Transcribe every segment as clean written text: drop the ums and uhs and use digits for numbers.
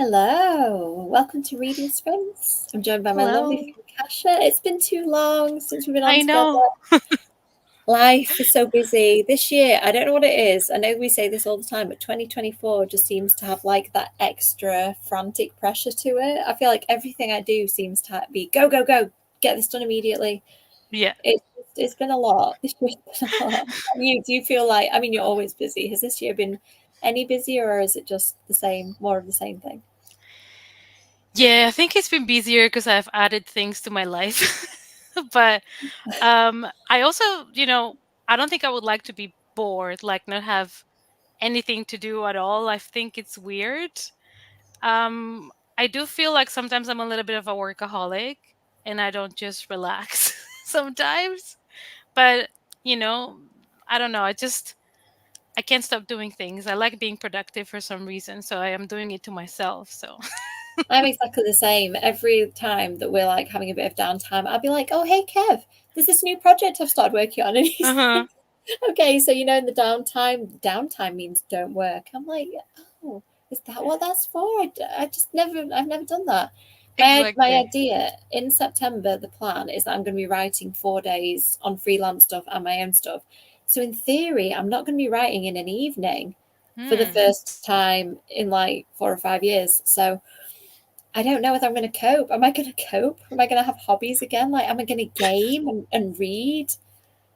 Hello, welcome to Reading Sprints. I'm joined by my lovely Hello. friend Kasha. It's been too long since we've been on I together. know. Life is so busy. This year, I don't know what it is. I know we say this all the time, but 2024 just seems to have like that extra frantic pressure to it. I feel like everything I do seems to be go, go, go, get this done immediately. Yeah. It's been a lot. This year's been a lot. Do you feel like, I mean, you're always busy. Has this year been any busier or is it just the same, more of the same thing? Yeah, I think it's been busier because I've added things to my life. But I also, I don't think I would like to be bored, like not have anything to do at all. I think it's weird. I do feel like sometimes I'm a little bit of a workaholic and I don't just relax sometimes. But, you know, I don't know. I can't stop doing things. I like being productive for some reason, so I am doing it to myself. So I'm exactly the same. Every time that we're like having a bit of downtime, I'll be like, "Oh, hey, Kev, there's this new project I've started working on," and he's uh-huh. like, "Okay, so in the downtime means don't work." I'm like, "Oh, is that what that's for? I've never done that." My Exactly. idea in September, the plan is that I'm going to be writing 4 days on freelance stuff and my own stuff. So in theory, I'm not going to be writing in an evening for the Hmm. first time in like 4 or 5 years. So I don't know whether I'm going to cope. Am I going to cope? Am I going to have hobbies again? Like, am I going to game and read?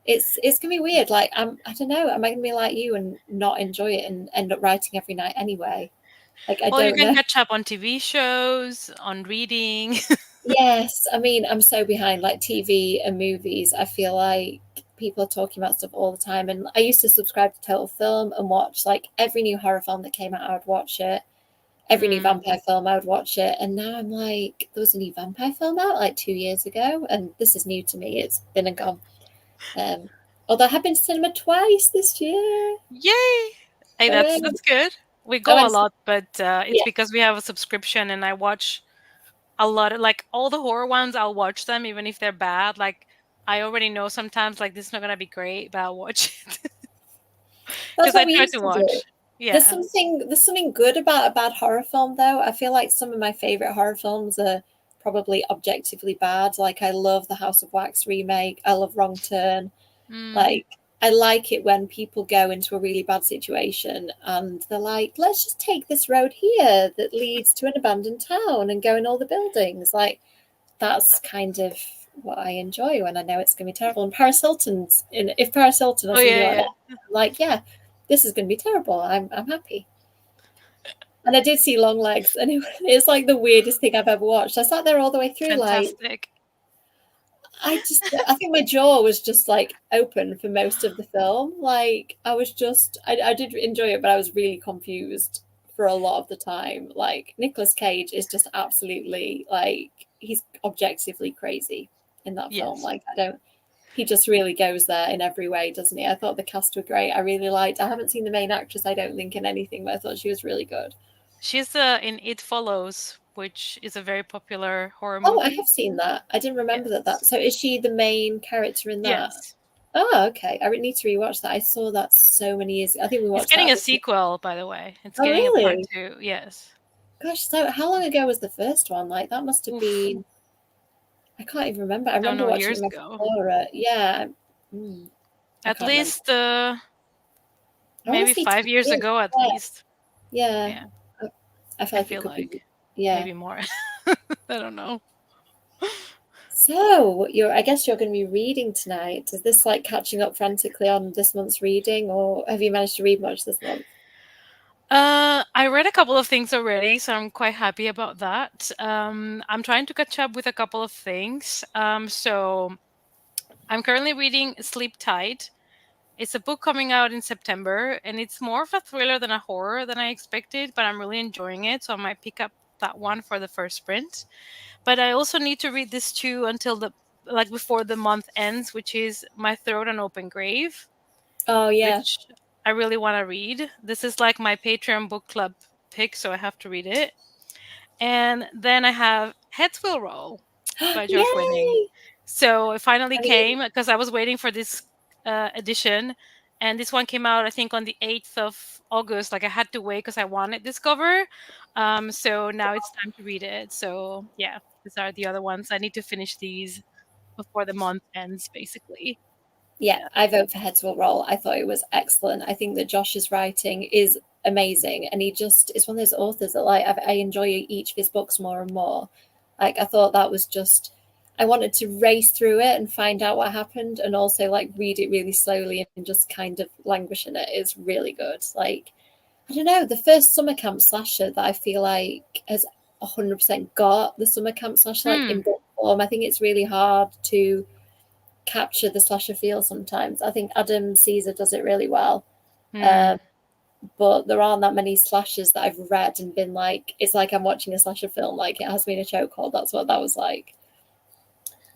It's going to be weird. Like, I don't know. Am I going to be like you and not enjoy it and end up writing every night anyway? Like, I Well, you don't can know. catch up on TV shows, on reading. Yes, I mean, I'm so behind like TV and movies. I feel like people are talking about stuff all the time. And I used to subscribe to Total Film and watch like every new horror film that came out, I would watch it. Every new Mm, vampire film, I would watch it. And now I'm like, there was a new vampire film out like 2 years ago, and this is new to me. It's been and gone. Um, Although I have been to cinema twice this year. yay! Hey, Hooray. that's good. We I go a went, lot, but it's yeah. because we have a subscription, and I watch a lot of like all the horror ones. I'll watch them even if they're bad. Like I already know sometimes like this is not gonna be great, but I'll watch it That's because what I we try used to to do. watch. Yeah. There's something good about a bad horror film though. I feel like some of my favorite horror films are probably objectively bad. Like I love the House of Wax remake. I love Wrong Turn. Mm, Like, I like it when people go into a really bad situation and they're like, let's just take this road here that leads to an abandoned town and go in all the buildings. Like, that's kind of what I enjoy when I know it's going to be terrible. And Paris Hilton's in, if Paris Hilton or oh somebody yeah, like that, yeah. I'm like, yeah, this is going to be terrible. I'm happy. And I did see Long Legs, and it's like the weirdest thing I've ever watched. I sat there all the way through, like, Fantastic. I think my jaw was just like open for most of the film. Like I did enjoy it, but I was really confused for a lot of the time. Like Nicolas Cage is just absolutely like he's objectively crazy in that film. Yes. Like he just really goes there in every way, doesn't he? I thought the cast were great. I really liked. I haven't seen the main actress, I don't think, in anything, but I thought she was really good. She's in It Follows, which is a very popular horror Oh, I movie. have seen that. I didn't remember that. Yes. So is she the main character in that? Yes. Oh, okay. I need to rewatch that. I saw that so many years ago. I think we It's watched getting that a this year. sequel, by the way. It's Oh, getting a part really? two. Yes. Gosh, so how long ago was the first one? Like that must have Oof. been. I can't even remember. I Don't remember know, watching years it with ago. my Flora. Yeah. I At can't remember. least I want to maybe say 5 years 2 years. ago, at Yeah. least. Yeah. Yeah, I I feel I like it feel could be. like Yeah. maybe more. I don't know. So I guess you're going to be reading tonight. Is this like catching up frantically on this month's reading, or have you managed to read much this month? I read a couple of things already, so I'm quite happy about that. I'm trying to catch up with a couple of things. So I'm currently reading Sleep Tight. It's a book coming out in September, and it's more of a thriller than a horror than I expected, but I'm really enjoying it, so I might pick up that one for the first sprint. But I also need to read this too until before the month ends, which is My Throat an Open Grave, Oh yeah. which I really want to read. This is like my Patreon book club pick, so I have to read it. And then I have Heads Will Roll by Josh Winning. Yay! So it finally I mean, came because I was waiting for this edition. And this one came out, I think, on the 8th of August. Like I had to wait because I wanted this cover. So now it's time to read it. So yeah, these are the other ones. I need to finish these before the month ends, basically. Yeah, Yeah. I vote for Heads Will Roll. I thought it was excellent. I think that Josh's writing is amazing, and he just is one of those authors that like I enjoy each of his books more and more. Like I thought that was just I wanted to race through it and find out what happened, and also like read it really slowly and just kind of languish in it is really good. Like I don't know, the first summer camp slasher that I feel like has 100% got the summer camp slasher like in book form. I think it's really hard to capture the slasher feel sometimes. I think Adam Caesar does it really well. Mm. But there aren't that many slashers that I've read and been like, it's like I'm watching a slasher film, like it has been a chokehold. That's what that was like.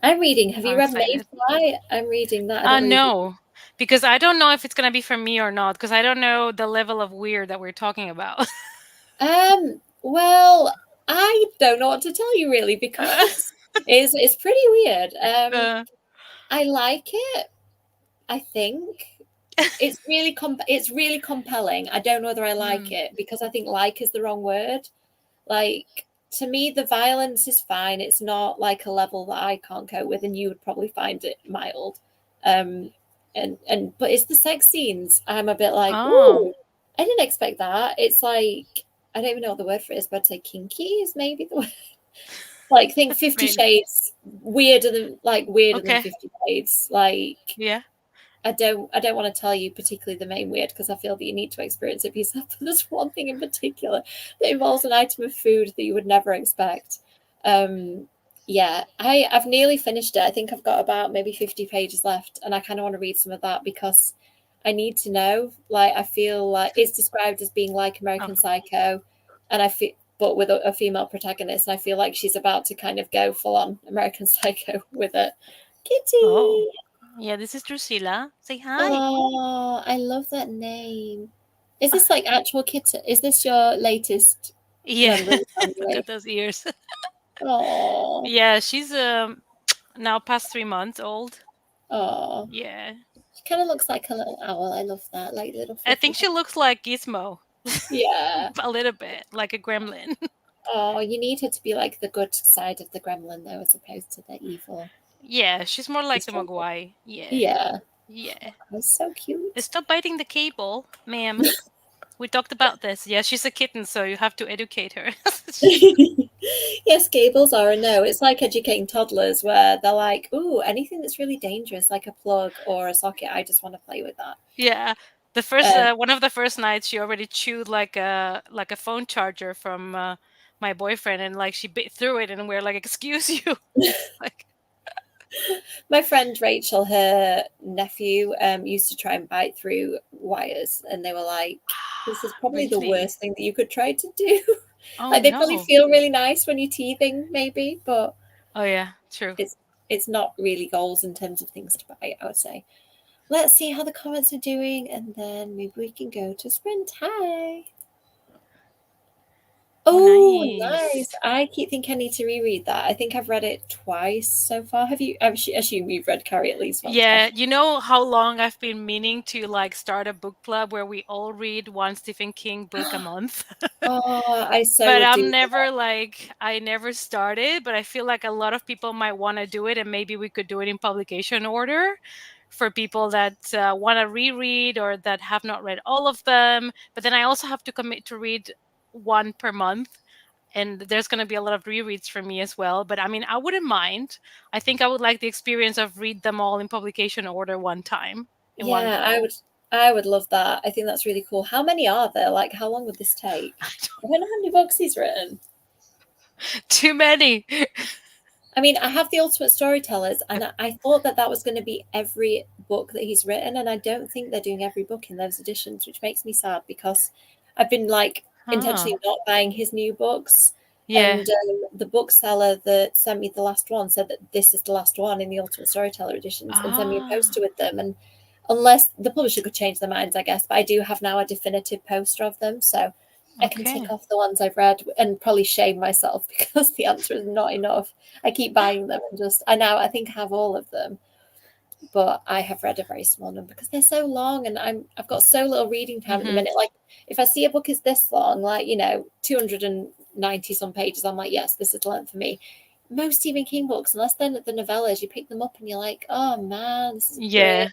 I'm reading. Have you I'm read excited. Mayfly? I'm reading that. I don't know if you. No, because I don't know if it's gonna be for me or not. Because I don't know the level of weird that we're talking about. Well, I don't know what to tell you really Uh, because it's pretty weird. uh, I like it. I think it's really compelling. I don't know whether I like mm, it because I think like is the wrong word. Like to me, the violence is fine. It's not like a level that I can't cope with, and you would probably find it mild. Um, and but it's the sex scenes. I'm a bit like, oh, ooh, I didn't expect that. It's like I don't even know what the word for it is, but I'd say kinky is maybe the word. Like think 50 maybe. Shades weirder than Okay. 50 Shades. Like Yeah. I don't want to tell you particularly the main weird because I feel that you need to experience it yourself. But there's one thing in particular that involves an item of food that you would never expect. Um, yeah, I've nearly finished it. I think I've got about maybe 50 pages left, and I kind of want to read some of that because I need to know. Like I feel like it's described as being like Oh. American Psycho, and I feel but with a female protagonist, and I feel like she's about to kind of go full on American Psycho with it. Oh. Kitty. Yeah. This is Drusilla. Say hi. Oh, I love that name. Is this like actual kitten? Is this your latest Yeah. member of the Look at family? those ears. Oh, Yeah. She's now past 3 months old. oh. Yeah. She kind of looks like a little owl. I love that, like little I fluffy think head. she looks like Gizmo. Yeah. A little bit like a gremlin. Oh, you need her to be like the good side of the gremlin, though, as opposed to the evil. Yeah. She's more like She's the trying to. Mogwai. Yeah. Yeah. Yeah. That's so cute. Stop biting the cable, ma'am. We talked about this. Yeah, she's a kitten, so you have to educate her. Yes, Gables are a no. It's like educating toddlers where they're like, ooh, anything that's really dangerous, like a plug or a socket, I just want to play with that. Yeah. The first Um, one of the first nights she already chewed like a phone charger from my boyfriend, and like she bit through it, and we're like, "Excuse you." Like, My friend Rachel, her nephew, used to try and bite through wires, and they were like, "This is probably the really? worst thing that you could try to do." Oh Like they probably no. feel really nice when you're teething, maybe, but Oh yeah, true. it's it's not really goals in terms of things to bite, I would say. Let's see how the comments are doing, and then maybe we can go to sprint. Hi. Oh, Oh, nice. nice. I keep thinking I need to reread that. I think I've read it twice so far. Have you? I assume you've read Carrie at least once, Yeah, Josh. you know how long I've been meaning to like start a book club where we all read one Stephen King book a month. Oh, I so But would do I never started, but I feel like a lot of people might want to do it, and maybe we could do it in publication order for people that want to reread or that have not read all of them. But then I also have to commit to read one per month, and there's going to be a lot of rereads for me as well. But I mean, I wouldn't mind. I think I would like the experience of read them all in publication order one time in one Yeah, I go. would. I would love that. I think that's really cool. How many are there? Like, how long would this take? I don't know how many books he's written. Too many. I mean, I have the Ultimate Storytellers, and I thought that that was going to be every book that he's written, and I don't think they're doing every book in those editions, which makes me sad because I've been like Oh, intentionally not buying his new books. yeah. And the bookseller that sent me the last one said that this is the last one in the Ultimate Storyteller editions, and sent me a Ah, poster with them. And unless the publisher could change their minds, I guess, but I do have now a definitive poster of them, so I can tick okay. off the ones I've read and probably shame myself because the answer is not enough. I keep buying them and just I think I have all of them. but I have read a very small number because they're so long, and I've got so little reading time at the minute. Like if I see a book is this long, like 290 some pages, I'm like, yes, this is the length for me. Most Stephen King books, unless they're the novellas, you pick them up and you're like, oh man, this is Yeah.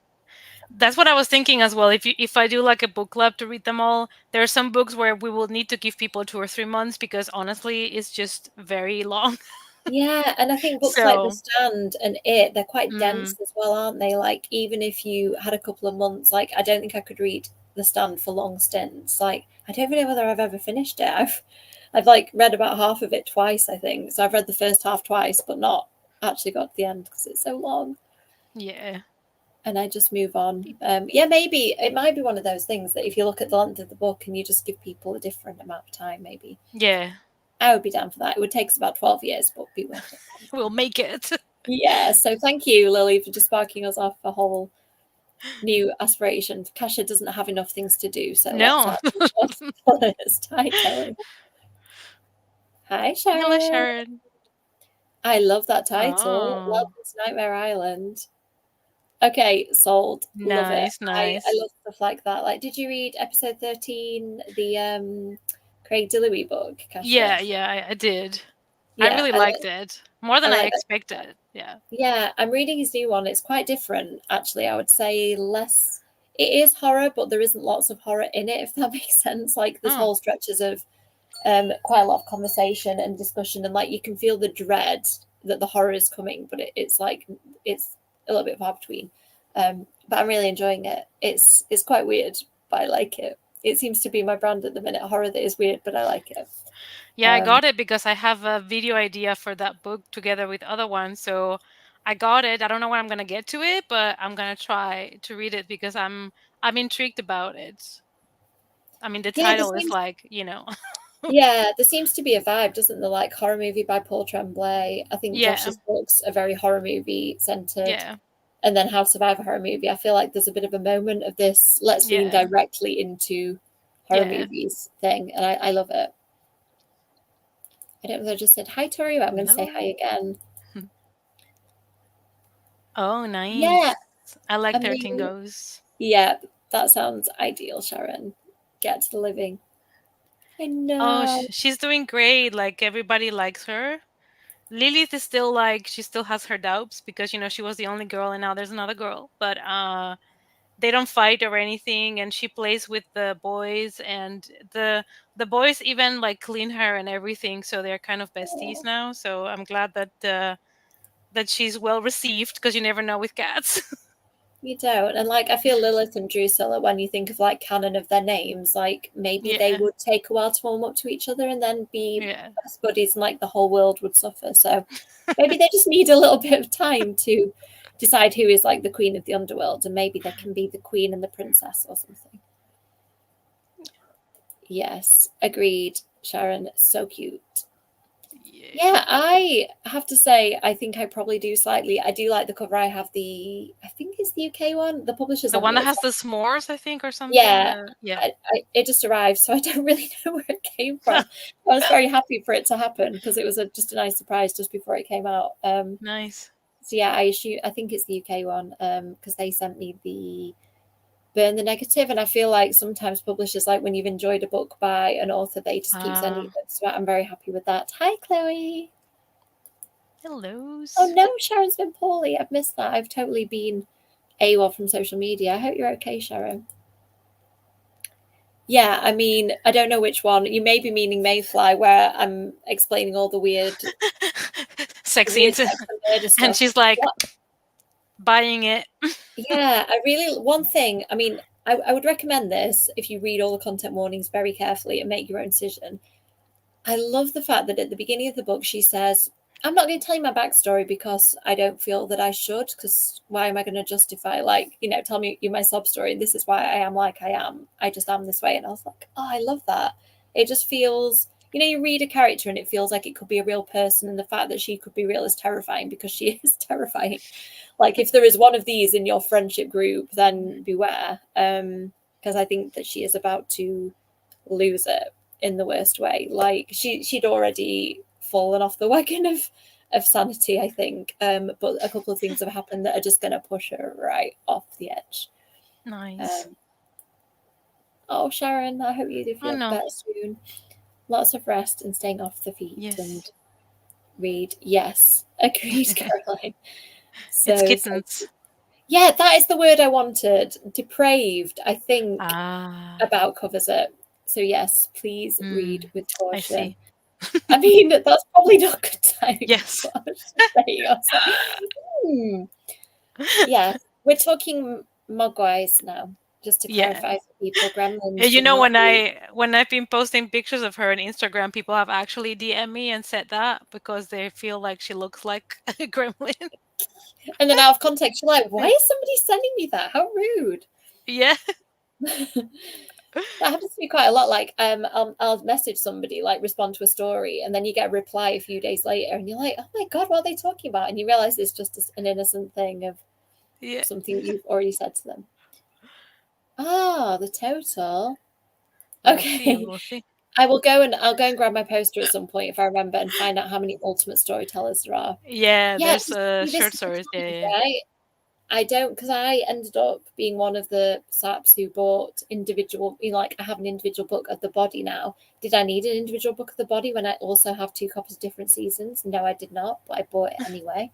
That's what I was thinking as well. If I do like a book club to read them all, there are some books where we will need to give people 2 or 3 months because honestly, it's just very long. Yeah, and I think books like The So, Stand and they're quite dense as well, aren't they? Like even if you had a couple of months, like I don't think I could read The Stand for long stints. Like I don't even know whether I've ever finished it. I've like read about half of it twice, I think. So I've read the first half twice, but not actually got to the end because it's so long. yeah. And I just move on. Yeah, maybe it might be one of those things that if you look at the length of the book and you just give people a different amount of time, maybe Yeah. I would be down for that. It would take us about 12 years, but be worth it. We'll make it. Yeah, so thank you, Lily, for just sparking us off a whole new aspiration. Kasha doesn't have enough things to do, so let's No. let's Hi, Kelly. Hi, Hello, Sharon. Sharon. I love that title. Oh, Welcome to Nightmare Island. Okay, sold. Love it. nice, I nice. love stuff like that. Like, did you read episode 13, the Craig Dillowee book, Kasha? Yeah, I did. I Yeah, really liked it. More I than I like that. expected. Yeah. Yeah, I'm reading his new one. It's quite different, actually. I would say less. It is horror, but there isn't lots of horror in it, if that makes sense. Like there's Oh, whole stretches of quite a lot of conversation and discussion, and like you can feel the dread that the horror is coming, but it's like it's a little bit far between. But I'm really enjoying it. It's quite weird, but I like it. It seems to be my brand at the minute. Horror that is weird, but I like it. yeah, I got it because I have a video idea for that book together with other ones. So I got it. I don't know when I'm gonna get to it, but I'm gonna try to read it because I'm intrigued about it. I mean, the Yeah, there title is seems like, Yeah, there seems to be a vibe, doesn't there? Like horror movie by Paul Tremblay. I think yeah, Josh's books are very horror movie centered. yeah, And then How to Survive a Horror Movie. I feel like there's a bit of a moment of this let's lean yeah, directly into horror yeah. movies thing. And I love it. I don't know if I just said hi, Tori, but I'm going to say hi Hello. again. Oh, Yeah, nice. I like 13 amazing. Goes. Yeah, that sounds ideal, Sharon. Get to the living. I Oh, know. she's doing great. Like everybody likes her. Lilith is still like she still has her doubts because she was the only girl and now there's another girl. But they don't fight or anything and she plays with the boys and the boys even like clean her and everything, so they're kind of besties now. So I'm glad that she's well received because you never know with cats. You don't. And like I feel Lilith and Drusilla, when you think of like canon of their names, like maybe they Yeah. would take a while to warm up to each other and then be Yeah. best buddies and like the whole world would suffer. So maybe they just need a little bit of time to decide who is like the queen of the underworld, and maybe they can be the queen and the princess or something. Yes, agreed, Sharon. So cute. Yeah, I have to say, I think I probably do slightly. I do like the cover. I have I think it's the UK one. The publisher's The on one the that has outside. the s'mores, I think, or something. Yeah, Or yeah. it just arrived, so I don't really know where it came from. I was very happy for it to happen because it was just a nice surprise just before it came out. Nice. So yeah, I think it's the UK one because they sent me the Burn the Negative, and I feel like sometimes publishers, like when you've enjoyed a book by an author, they just keep sending it. So I'm very happy with that. Hi, Chloe. Hellos. Oh no, Sharon's been poorly. I've missed that. I've totally been AWOL from social media. I hope you're okay, Sharon. Yeah, I mean, I don't know which one. You may be meaning Mayfly, where I'm explaining all the weird sex sex into and murder stuff. and she's like Yeah, buying it. yeah, one thing, I mean, I would recommend this if you read all the content warnings very carefully and make your own decision. I love the fact that at the beginning of the book, she says, I'm not going to tell you my backstory because I don't feel that I should, because why am I going to justify, like, tell me you my sob story. This is why I am like I am. I just am this way. And I was like, oh, I love that. It just feels, you read a character and it feels like it could be a real person. And the fact that she could be real is terrifying because she is terrifying. Like, if there is one of these in your friendship group, then beware. Because I think that she is about to lose it in the worst way. Like she'd already fallen off the wagon of of sanity, I think. But a couple of things have happened that are just going to push her right off the edge. Nice. Oh, Sharon, I hope you do feel no. better soon. Lots of rest and staying off the feet Yes. and read. Yes, agreed, Caroline. It's kittens. Yeah, that is the word I wanted. Depraved, I think, Ah. about covers it. So yes, please read with I caution. see. I mean, that's probably not good timing. Yes. But I was just saying, I was like, yeah, we're talking Mogwais now, just to clarify for people. Gremlins. You know, when I've been posting pictures of her on Instagram, people have actually DM me and said that because they feel like she looks like a gremlin. And then out of context, you're like, why is somebody sending me that? How rude. Yeah. That happens to me quite a lot. Like, I'll message somebody, like respond to a story, and then you get a reply a few days later, and you're like, "Oh my god, what are they talking about?" And you realize it's just an innocent thing of something you've already said to them. Ah, the total. Okay, We'll see. I'll go and grab my poster at some point if I remember and find out how many ultimate storytellers there are. Yeah, there's short stories. Yeah. Right? I don't, because I ended up being one of the saps who bought individual, like I have an individual book of the body now. Did I need an individual book of the body when I also have 2 copies of different seasons? No, I did not, but I bought it anyway.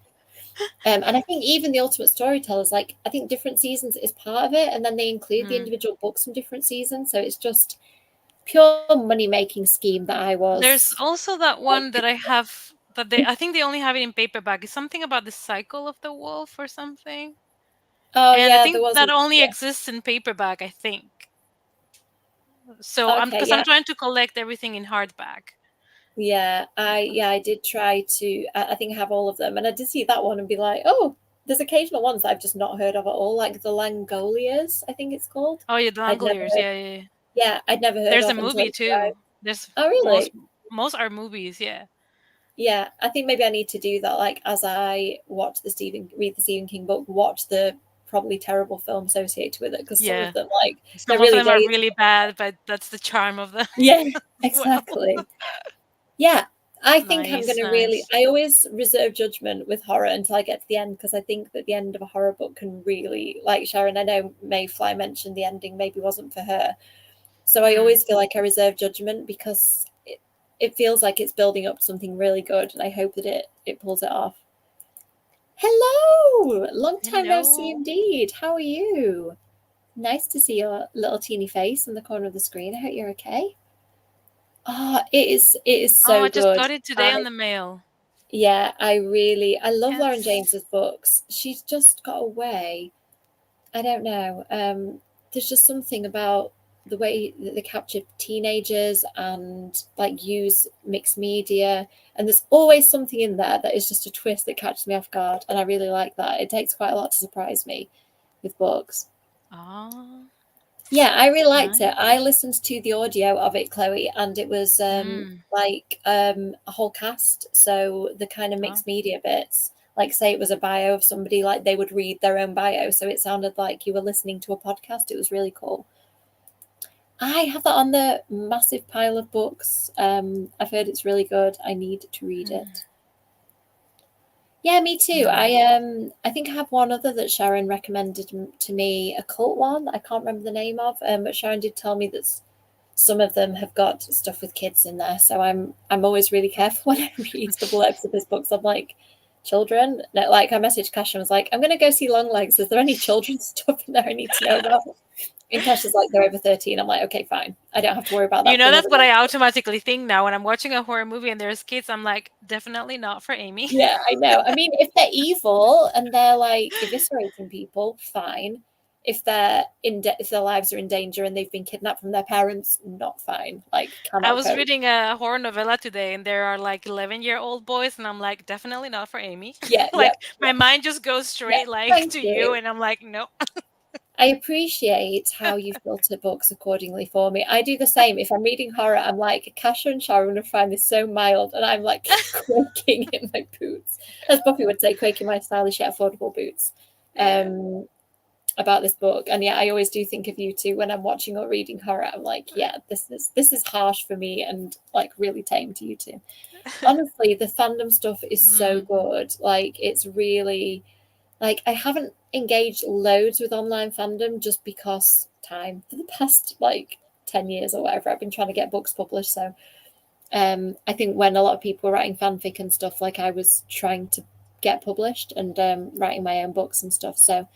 And I think even the Ultimate Storytellers, like I think different seasons is part of it, and then they include the individual books from different seasons. So it's just pure money-making scheme that I was. There's also that one that I have that I think they only have it in paperback. It's something about the cycle of the wolf or something. Oh, and yeah, I think that only exists in paperback, I think. So I'm trying to collect everything in hardback. Yeah, I did try to. I think I have all of them, and I did see that one and be like, oh, there's occasional ones that I've just not heard of at all, like the Langoliers, I think it's called. Oh yeah, the Langoliers, yeah. Yeah, I'd never heard There's of. There's a movie too. There's oh really? Most are movies, yeah. Yeah, I think maybe I need to do that. Like as I read the Stephen King book, watch the probably terrible film associated with it, because some of them, like, some of them are really bad, but that's the charm of them. Yeah, exactly. Yeah, I think I'm going to really. I always reserve judgment with horror until I get to the end, because I think that the end of a horror book can really, like Sharon, I know Mayfly mentioned the ending maybe wasn't for her, so I always feel like I reserve judgment because it feels like it's building up to something really good, and I hope that it pulls it off. Hello, long time no see indeed. How are you? Nice to see your little teeny face in the corner of the screen. I hope you're okay. Oh, it is so I good. just got it today on the mail. Yeah, I love Lauren James's books. She's just got a way. I don't know. There's just something about the way that they capture teenagers and like use mixed media, and there's always something in there that is just a twist that catches me off guard, and I really like that. It takes quite a lot to surprise me with books. Yeah, I really liked it. I listened to the audio of it, Chloe, and it was like a whole cast. So the kind of mixed media bits, like say it was a bio of somebody, like they would read their own bio. So it sounded like you were listening to a podcast. It was really cool. I have that on the massive pile of books. I've heard it's really good. I need to read it. Yeah, me too. I think I have one other that Sharon recommended to me, a cult one I can't remember the name of, but Sharon did tell me that some of them have got stuff with kids in there. So I'm always really careful when I read the blurbs of his books. I'm like, children? No, like I messaged Kasia and was like, I'm going to go see Longlegs. Is there any children's stuff in there I need to know about? And Kasia's like, they're over 13. I'm like, okay, fine. I don't have to worry about that. You know, that's what I automatically think now. When I'm watching a horror movie and there's kids, I'm like, definitely not for Amy. Yeah, I know. I mean, if they're evil and they're like eviscerating people, fine. If if their lives are in danger and they've been kidnapped from their parents, not fine. Like, I was reading a horror novella today, and there are like 11-year-old boys, and I'm like, definitely not for Amy. Yeah, like my mind just goes straight to you, and I'm like, no. I appreciate how you filter books accordingly for me. I do the same. If I'm reading horror, I'm like, Kasia and Sharon would find this so mild, and I'm like quaking in my boots. As Buffy would say, quaking my stylish yet affordable boots. about this book. And yeah, I always do think of you two when I'm watching or reading horror. I'm like, yeah, this is harsh for me and like really tame to you two. Honestly, the fandom stuff is so Mm. good. Like it's really like I haven't engaged loads with online fandom just because time for the past like 10 years or whatever. I've been trying to get books published. So I think when a lot of people were writing fanfic and stuff, like I was trying to get published and writing my own books and stuff. So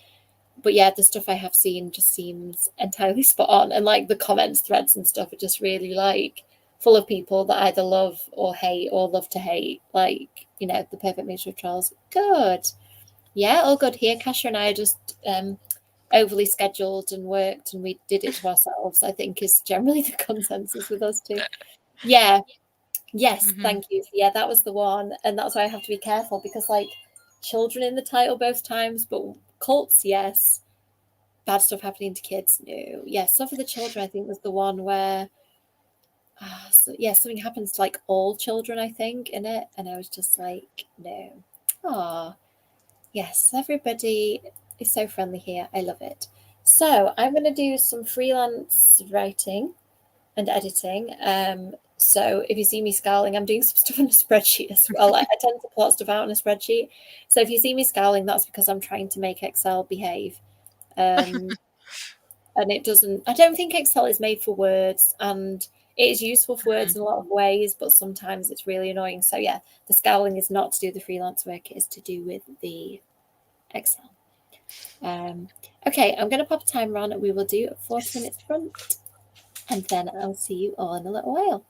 but yeah, the stuff I have seen just seems entirely spot on. And like the comments threads and stuff are just really like full of people that either love or hate or love to hate. Like, you know, the perfect mixture of trolls. Good. Yeah, all good here. Kasha and I are just overly scheduled and worked and we did it to ourselves, I think is generally the consensus with us too. Yeah. Yes, Hmm. thank you. Yeah, that was the one. And that's why I have to be careful because like children in the title both times, but cults, yes. Bad stuff happening to kids, no. Yeah, Stuff for the Children, I think, was the one where, yeah, something happens to like all children, I think, in it. And I was just like, no. Ah, yes, everybody is so friendly here. I love it. So I'm going to do some freelance writing and editing. So if you see me scowling, I'm doing some stuff on a spreadsheet as well. I tend to plot stuff out on a spreadsheet. So if you see me scowling, that's because I'm trying to make Excel behave. Um, and it doesn't, I don't think Excel is made for words, and it is useful for words in a lot of ways, but sometimes it's really annoying. So yeah, the scowling is not to do with the freelance work, it is to do with the Excel. Okay, I'm going to pop a timer on and we will do 40 minutes front, and then I'll see you all in a little while.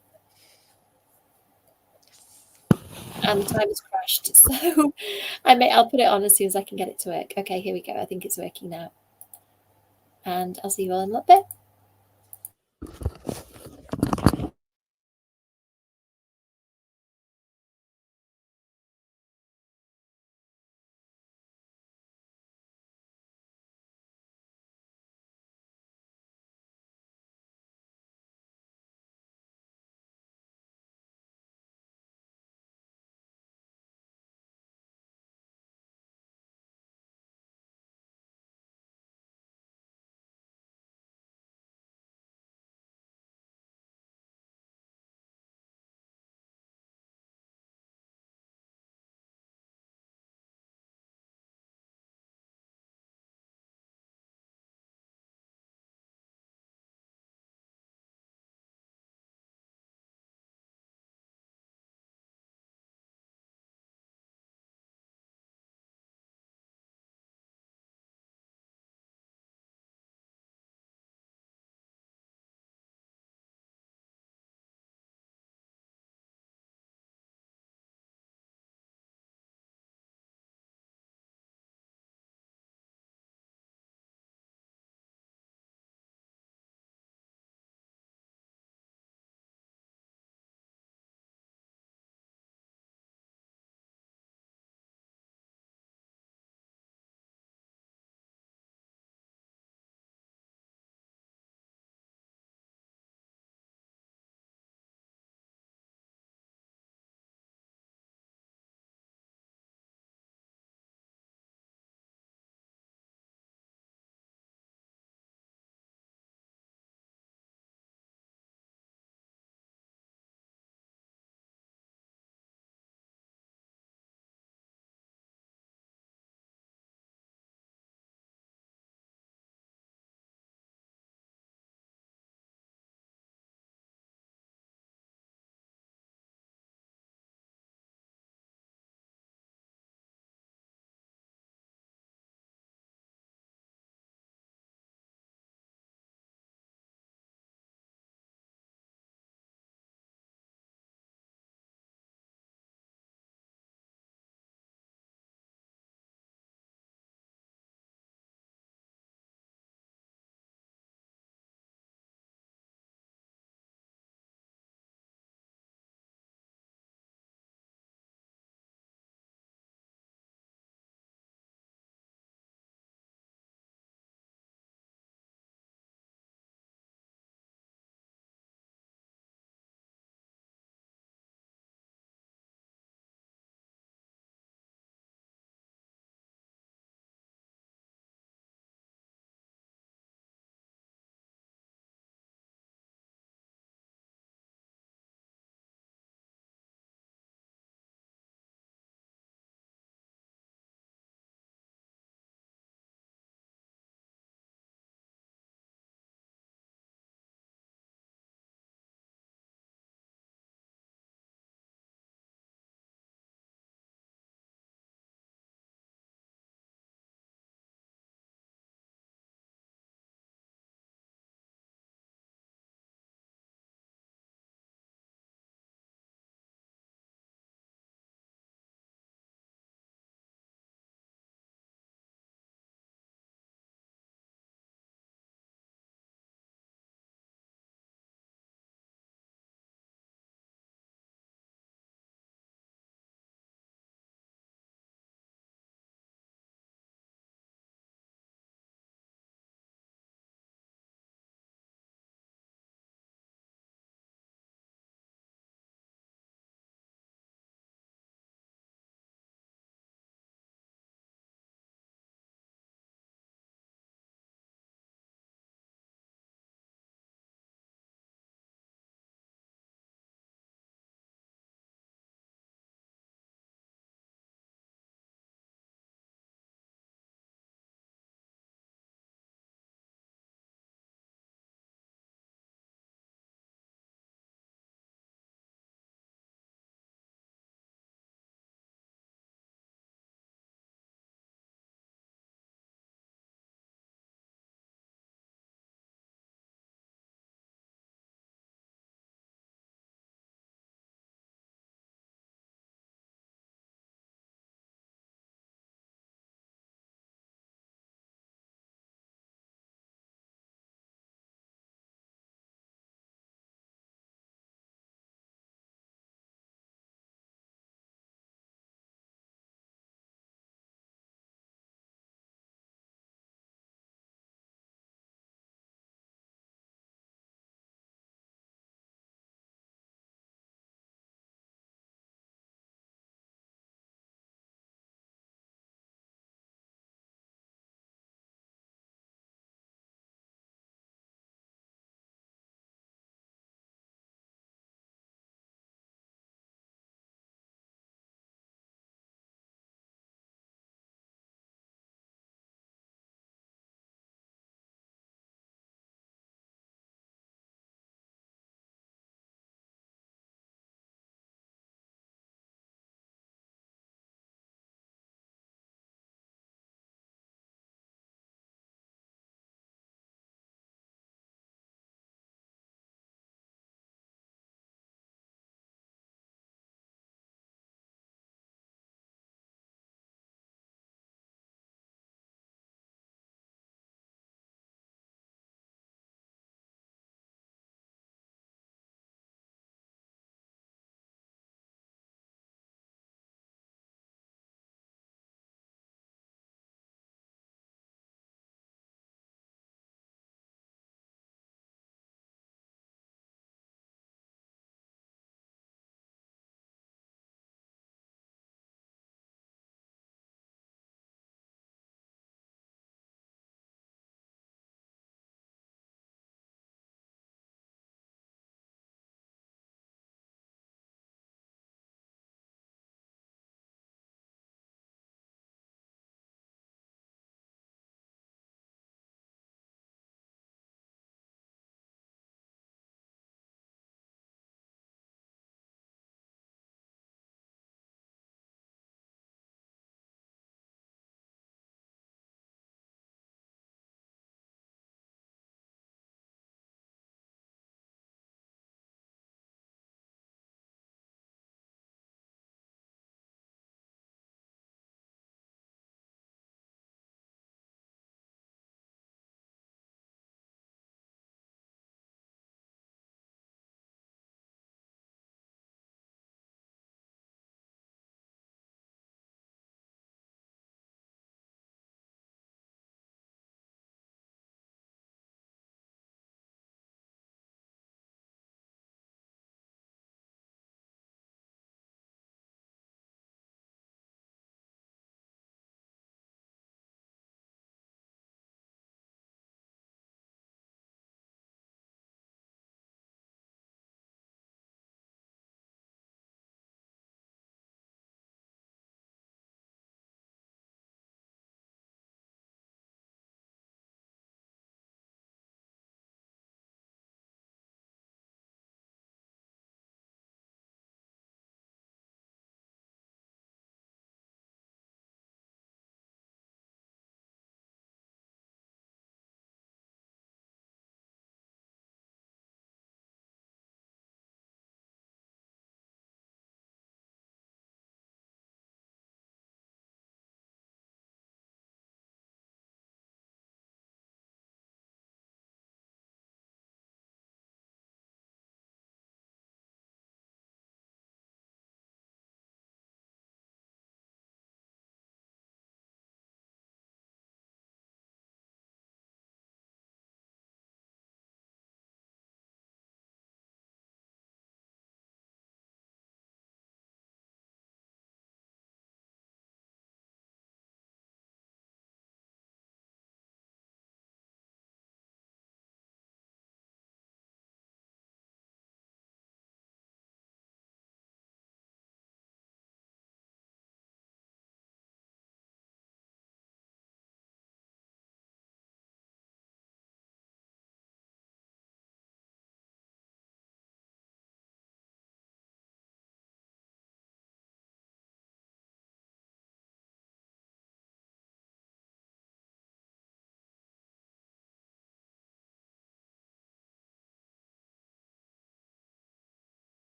And the time has crashed, so I'll put it on as soon as I can get it to work. Okay, here we go. I think it's working now. And I'll see you all in a little bit.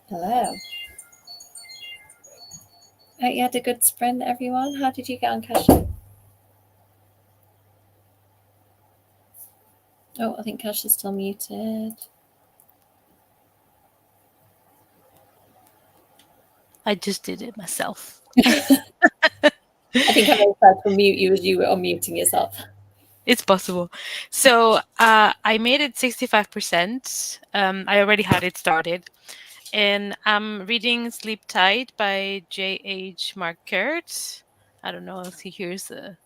Hello. You had a good sprint, everyone. How did you get on, Kasha? Oh, I think Kasha's still muted. I just did it myself. I think I may have to mute you as you were unmuting yourself. It's possible. So I made it 65%. I already had it started. And I'm reading Sleep Tight by J.H. Marquardt. I don't know if he hears the...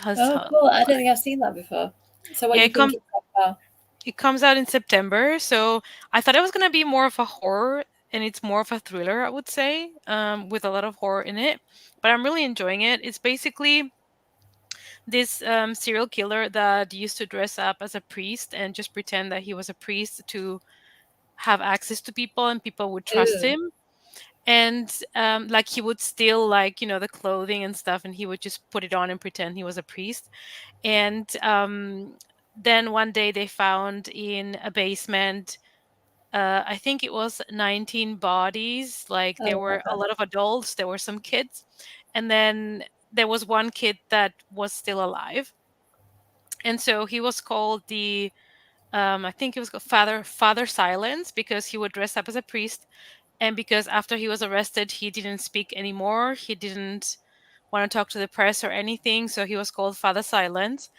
Oh, cool. I don't think I've seen that before. So what Yeah, do you think it's about? it comes out in September. So I thought it was going to be more of a horror, and it's more of a thriller, I would say, with a lot of horror in it. But I'm really enjoying it. It's basically this serial killer that used to dress up as a priest and just pretend that he was a priest to have access to people, and people would trust Ooh. him. And like he would steal, like, the clothing and stuff, and he would just put it on and pretend he was a priest. And then one day they found in a basement, I think it was 19 bodies. Like, there Oh my were a God. lot of adults, there were some kids, and then there was one kid that was still alive. And so he was called the I think he was called Father Silence, because he would dress up as a priest, and because after he was arrested he didn't speak anymore. He didn't want to talk to the press or anything, so he was called Father Silence.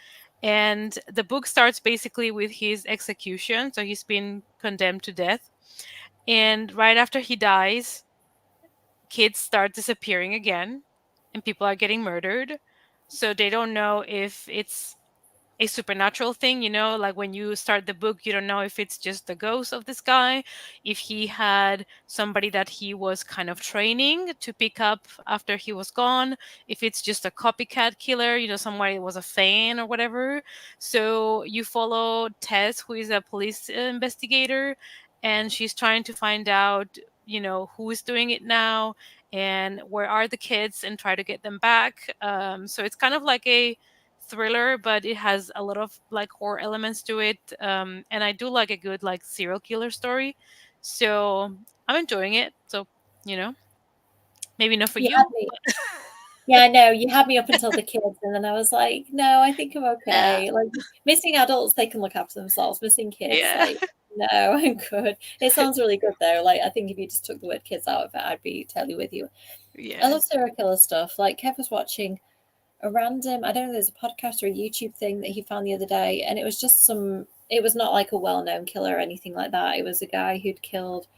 And the book starts basically with his execution, so he's been condemned to death. And right after he dies, kids start disappearing again, and people are getting murdered. So they don't know if it's a supernatural thing, like when you start the book, you don't know if it's just the ghost of this guy, if he had somebody that he was kind of training to pick up after he was gone, if it's just a copycat killer, somebody was a fan or whatever. So you follow Tess, who is a police investigator, and she's trying to find out, who is doing it now, and where are the kids, and try to get them back. So it's kind of like a thriller, but it has a lot of like horror elements to it. And I do like a good like serial killer story, so I'm enjoying it. So, maybe not for You had you, me. but Yeah, I know. You had me up until the kids, and then I was like, no, I think I'm yeah, okay. Like, missing adults, they can look after themselves. Missing kids, yeah, like, no, I'm good. It sounds really good though. Like, I think if you just took the word kids out of it, I'd be totally with you. I yeah. love serial killer stuff. Like, Kev was watching a random, I don't know, there's a podcast or a YouTube thing that he found the other day, and it was just it was not like a well-known killer or anything like that. It was a guy who'd killed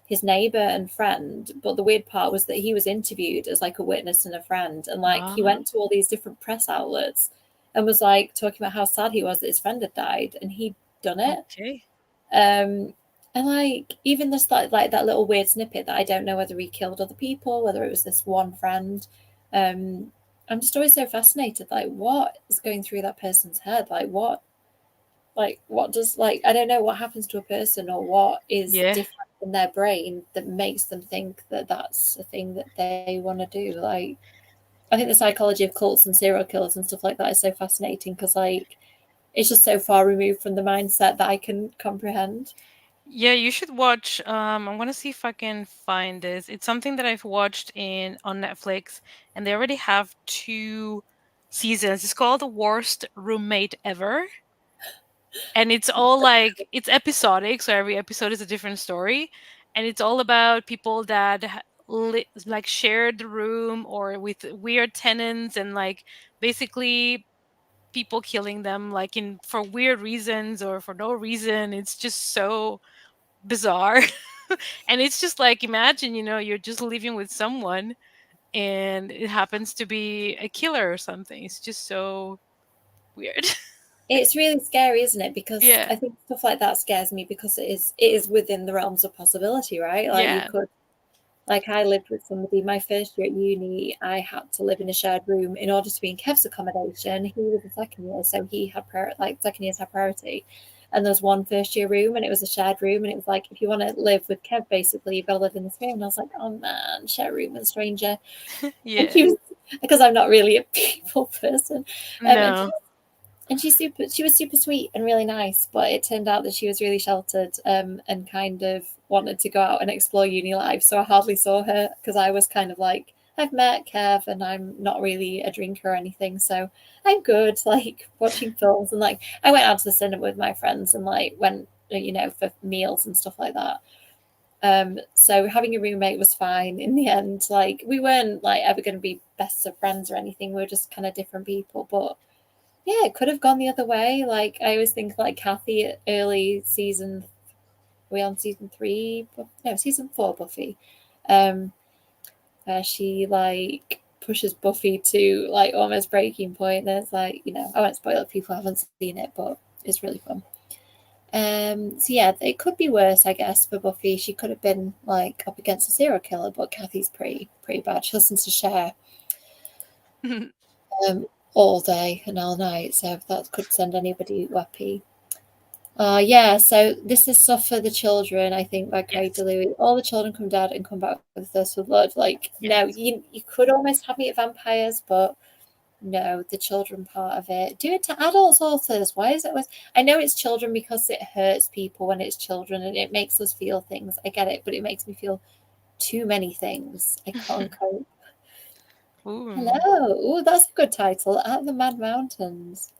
his neighbor and friend, but the weird part was that he was interviewed as like a witness and a friend, and like he Ah, went to all these different press outlets and was like talking about how sad he was that his friend had died and he'd done it. okay. And like even this like that little weird snippet that I don't know whether he killed other people, whether it was this one friend. I'm just always so fascinated, like what is going through that person's head, like what does, like I don't know what happens to a person or what is Yeah, different in their brain that makes them think that that's a thing that they want to do. Like I think the psychology of cults and serial killers and stuff like that is so fascinating because like it's just so far removed from the mindset that I can comprehend. yeah, you should watch. I'm gonna see if I can find this. It's something that I've watched in on Netflix, and they already have 2 seasons. It's called The Worst Roommate Ever. And it's all like, it's episodic, so every episode is a different story, and it's all about people that like shared the room or with weird tenants, and like basically people killing them like in for weird reasons or for no reason. It's just so bizarre. And it's just like, imagine, you're just living with someone and it happens to be a killer or something. It's just so weird. It's really scary, isn't it? Because Yeah, I think stuff like that scares me because it is within the realms of possibility, right? Like you yeah. could, like I lived with somebody my first year at uni. I had to live in a shared room in order to be in Kev's accommodation. He was a second year, so he had like second years had priority. And there was one first year room, and it was a shared room, and it was like if you want to live with Kev, basically you've got to live in this room. And I was like, oh man, share room with a stranger. And Yeah. she was, because I'm not really a people person, and No. she was super sweet and really nice, but it turned out that she was really sheltered, and kind of wanted to go out and explore uni life, so I hardly saw her because I was kind of like, I've met Kev and I'm not really a drinker or anything, so I'm good, like watching films. And like I went out to the cinema with my friends and like went, for meals and stuff like that. So having a roommate was fine in the end. Like we weren't like ever going to be best of friends or anything. We were just kind of different people. But yeah, it could have gone the other way. Like I always think like Kathy early season. Are we on season 3? No, season 4 Buffy. She like pushes Buffy to like almost breaking point. There's like, I won't spoil it if people haven't seen it, but it's really fun. So yeah, it could be worse, I guess, for Buffy. She could have been like up against a serial killer, but Kathy's pretty bad. She listens to Cher all day and all night, so that could send anybody wappy. Yeah, so this is Stuff for the Children, I think, by Craig DeLuey. All the children come dead and come back with thirst for blood. Like, no, you could almost have me at vampires, but no, the children part of it. Do it to adults authors. Why is it always... I know it's children because it hurts people when it's children and it makes us feel things. I get it, but it makes me feel too many things. I can't cope. Ooh. Hello. Ooh, that's a good title. At the Mad Mountains.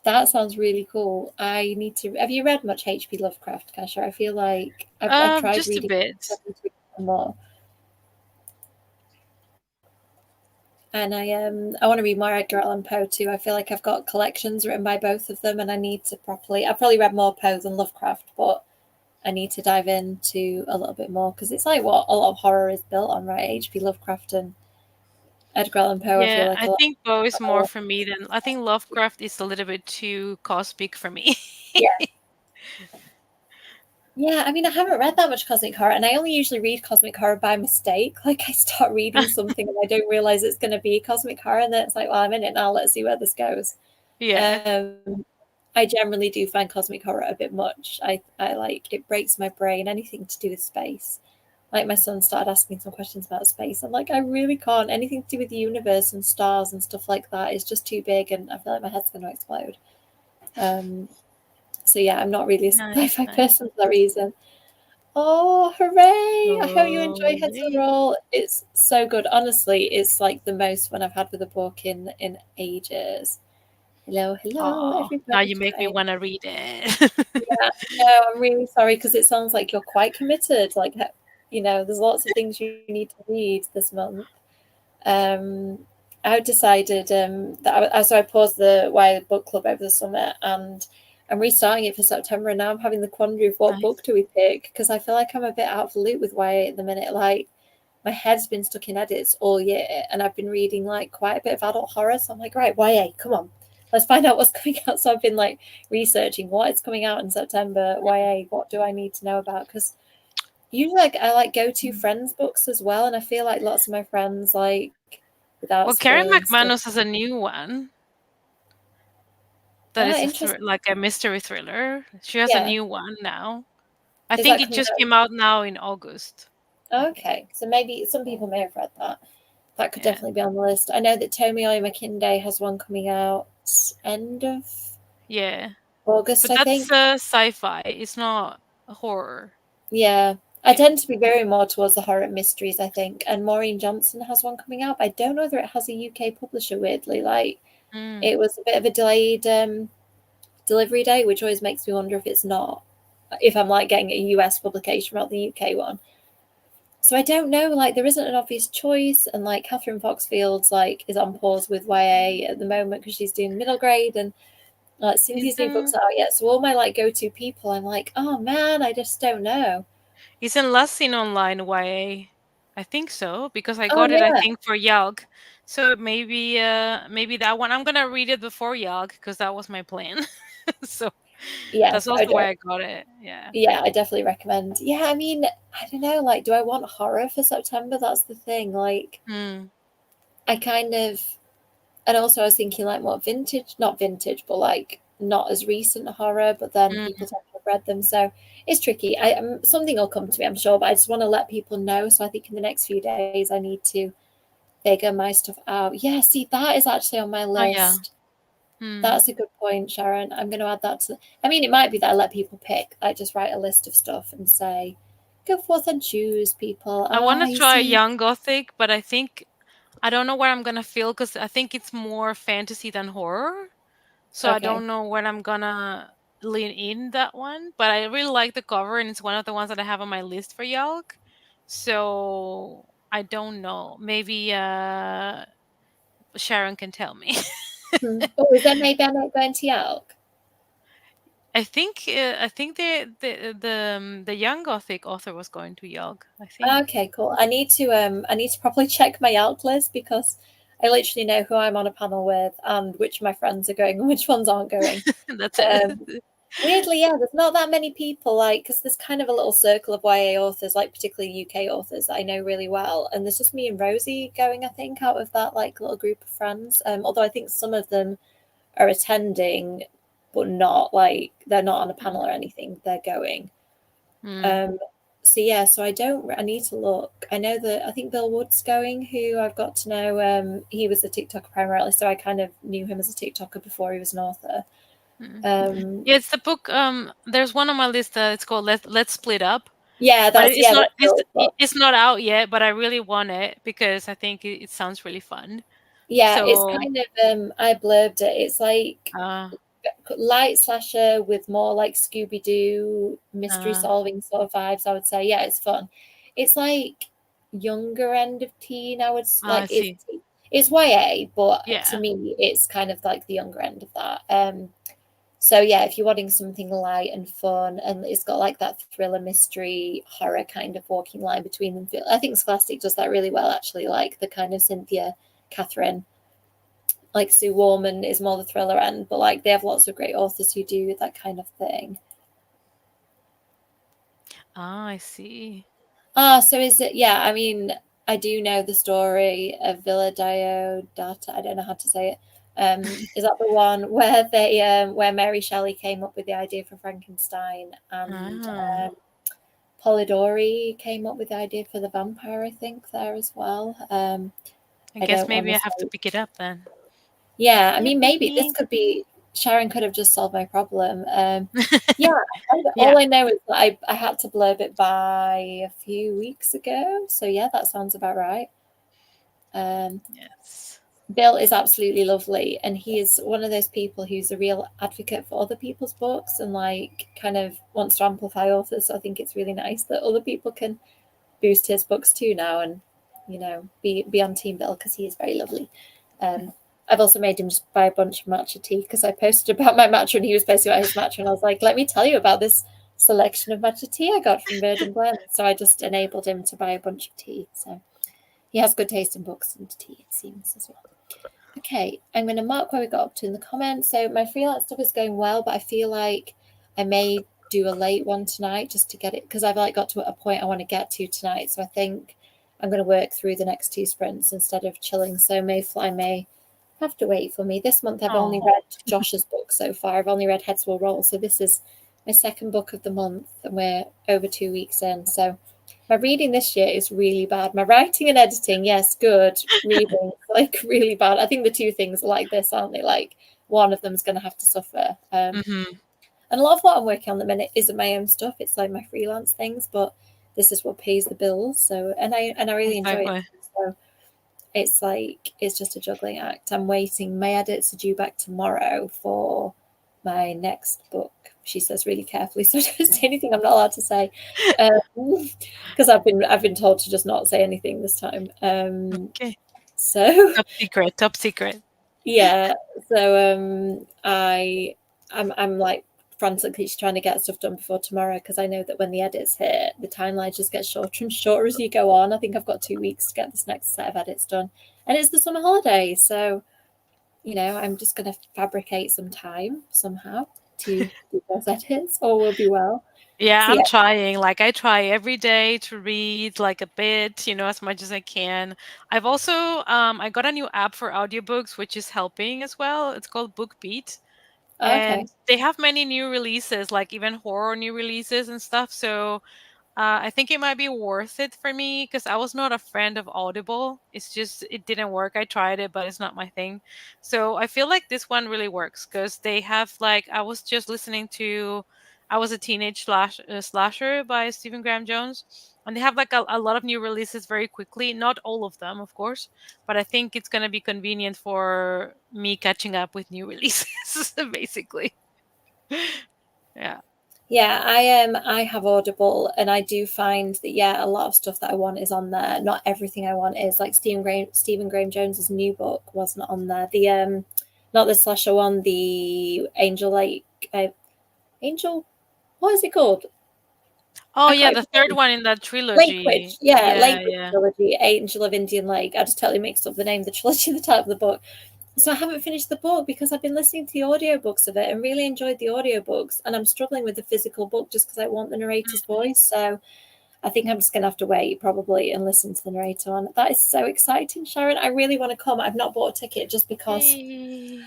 That sounds really cool. I need to... Have you read much H.P. Lovecraft, Kasha? I feel like I've tried just reading a bit. more. And I want to read more Edgar Allan Poe too. I feel like I've got collections written by both of them, and I need to properly... I've probably read more Poe than Lovecraft, but I need to dive into a little bit more because it's like what a lot of horror is built on, right? H.P. Lovecraft and Edgar Allan Poe. Yeah, I feel like I think Poe is more for me than... I think Lovecraft is a little bit too cosmic for me. Yeah. Yeah, I mean, I haven't read that much cosmic horror, and I only usually read cosmic horror by mistake. Like, I start reading something and I don't realize it's going to be cosmic horror, and then it's like, well, I'm in it now. Let's see where this goes. Yeah. I generally do find cosmic horror a bit much. I like it breaks my brain. Anything to do with space. Like my son started asking some questions about space. I'm like, I really can't. Anything to do with the universe and stars and stuff like that is just too big, and I feel like my head's going to explode. So yeah, I'm not really a sci-fi person for that reason. Oh, hooray! I hope you enjoy Heads of Roll. It's so good. Honestly, it's like the most fun I've had with a book in ages. Hello, everybody. Now you make me want to read it. Yeah, no, I'm really sorry because it sounds like you're quite committed. Like, there's lots of things you need to read this month. I decided that I paused the YA book club over the summer, and I'm restarting it for September. And now I'm having the quandary of what book do we pick, because I feel like I'm a bit out of the loop with YA at the minute. Like my head's been stuck in edits all year, and I've been reading like quite a bit of adult horror. So I'm like, right, YA, come on, let's find out what's coming out. So I've been like researching what is coming out in September. YA, what do I need to know about? Because usually I like go to friends' books as well, and I feel like lots of my friends like. Well, Karen McManus has a new one. That is like a mystery thriller. She has a new one now. I think it just came out now in August. Okay, so maybe some people may have read that. That could definitely be on the list. I know that Tomio Makinde has one coming out end of August, but I think. That's sci-fi. It's not horror. Yeah. I tend to be very more towards the horror mysteries, I think. And Maureen Johnson has one coming out. I don't know whether it has a UK publisher, weirdly. Like, it was a bit of a delayed delivery date, which always makes me wonder if it's not, if I'm like getting a US publication rather than the UK one. So I don't know, like there isn't an obvious choice, and like Catherine Foxfield's like is on pause with YA at the moment because she's doing middle grade, and Cynthia's new books out yet. So all my like go-to people, I'm like, oh man, I just don't know. Isn't Last Seen Online YA? I think so, because I got it, I think, for YAG. So maybe that one. I'm gonna read it before YAG because that was my plan. So yeah, that's also why I got it. Yeah, I definitely recommend. Yeah, I mean, I don't know, like, do I want horror for September? That's the thing. Like, I kind of, and also I was thinking like more vintage, not vintage, but like not as recent horror, but then people don't have read them, so it's tricky. Something will come to me, I'm sure, but I just want to let people know. So I think in the next few days I need to figure my stuff out. Yeah, see, that is actually on my list. That's a good point, Sharon. I'm going to add that to. I mean, it might be that I let people pick. I just write a list of stuff and say, Go forth and choose, people. I want Ah, to you try see. young gothic, but I think I don't know where I'm gonna feel because I think it's more fantasy than horror. So I Okay. don't know when I'm gonna lean in that one. But I really like the cover, and it's one of the ones that I have on my list for Yalk. So I don't know. Maybe Sharon can tell me. Oh, is there maybe I'm not going to Yelp? I think the young gothic author was going to Yalk. I think Okay, cool. I need to probably check my Yelp list because I literally know who I'm on a panel with and which of my friends are going and which ones aren't going. that's it. Weirdly, yeah, there's not that many people like because there's kind of a little circle of YA authors, like particularly UK authors that I know really well, and there's just me and Rosie going, I think, out of that like little group of friends. Although I think some of them are attending, but not like they're not on a panel or anything. They're going. Mm. Um, so yeah, so I don't. I need to look. I know that I think Bill Wood's going, who I've got to know. He was a TikToker primarily, so I kind of knew him as a TikToker before he was an author. Mm. Um, Yeah, it's the book. There's one on my list. It's called Let's Split Up, yeah, but that's yeah, that's it's Bill's book. it's not out yet. But I really want it because I think it sounds really fun. Yeah, it's So, kind of I blurbed it. It's like uh, light slasher with more like Scooby Doo mystery uh, solving sort of vibes. I would say, yeah, it's fun. It's like younger end of teen. I would I like see. it's YA, but to Yeah. me, it's kind of like the younger end of that. So yeah, if you're wanting something light and fun, and it's got like that thriller, mystery, horror kind of walking line between them. I think Scholastic does that really well, actually. Like the kind of Cynthia, Catherine, like Sue Warman is more the thriller end, but like they have lots of great authors who do that kind of thing. Ah, I see. Ah, so is it? Yeah, I mean, I do know the story of Villa Diodata. I don't know how to say it. Is that the one where where Mary Shelley came up with the idea for Frankenstein and Ah, Polidori came up with the idea for the vampire? I think there as well. I I guess don't want maybe to I have to say. pick it up then. Yeah, I mean, maybe this Yay. could be Sharon could have just solved my problem. Yeah, Yeah. all I know is that I had to blurb it by a few weeks ago. So yeah, that sounds about right. Um, Yes. Bill is absolutely lovely, and he is one of those people who's a real advocate for other people's books and like kind of wants to amplify authors. So I think it's really nice that other people can boost his books too now, and be on Team Bill because he is very lovely. I've also made him just buy a bunch of matcha tea because I posted about my matcha and he was posting about his matcha, and I was like, let me tell you about this selection of matcha tea I got from Virgin Blend. So I just enabled him to buy a bunch of tea. So he has good taste in books and tea, it seems, as well. Okay, I'm going to mark where we got up to in the comments. So my freelance stuff is going well, but I feel like I may do a late one tonight just to get it because I've like got to a point I want to get to tonight. So I think I'm going to work through the next two sprints instead of chilling. So Mayfly may have to wait for me. This month I've only Oh. read Josh's book so far. I've only read Heads Will Roll. So this is my second book of the month and we're over 2 weeks in. So my reading this year is really bad. My writing and editing, yes, good. Reading, like really bad. I think the two things are like this, aren't they? Like one of them's going to have to suffer. Mhm. And a lot of what I'm working on at the minute isn't my own stuff. It's like my freelance things, but this is what pays the bills. So and I really enjoy it. Exactly. So it's like it's just a juggling act. I'm waiting. My edits are due back tomorrow for my next book. She says really carefully, so I don't say anything I'm not allowed to say, because I've been told to just not say anything this time. Okay. So Top secret, top secret. yeah, so I'm like frantically trying to get stuff done before tomorrow because I know that when the edits hit, the timeline just gets shorter and shorter as you go on. I think I've got 2 weeks to get this next set of edits done, and it's the summer holidays, so I'm just going to fabricate some time somehow to do those edits, all will be well. Yeah, So I'm yeah, trying. Like I try every day to read like a bit, as much as I can. I've also I got a new app for audiobooks which is helping as well. It's called BookBeat. okay, And they have many new releases, like even horror new releases and stuff. So I think it might be worth it for me because I was not a friend of Audible. It's just it didn't work. I tried it, but it's not my thing. So I feel like this one really works because they have like I was just listening to I Was a Teenage Slasher by Stephen Graham Jones. And they have like a lot of new releases very quickly. Not all of them, of course, but I think it's going to be convenient for me catching up with new releases, basically. Yeah. Yeah, I have Audible, and I do find that a lot of stuff that I want is on there. Not everything I want is. Like Stephen Graham Jones's new book wasn't on there. The not the slasher one, the Angel Lake Angel, what is it called? Oh I yeah, can't the even third remember. one in that Lake Witch, trilogy. yeah, Yeah, Lake Witch yeah. trilogy, Angel of Indian Lake. I just totally mixed up the name of the trilogy and the title of the book. So I haven't finished the book because I've been listening to the audiobooks of it and really enjoyed the audiobooks, and I'm struggling with the physical book just because I want the narrator's voice. So I think I'm just gonna have to wait probably and listen to the narrator on. That is so exciting, Sharon. I really want to come. I've not bought a ticket just because Yay.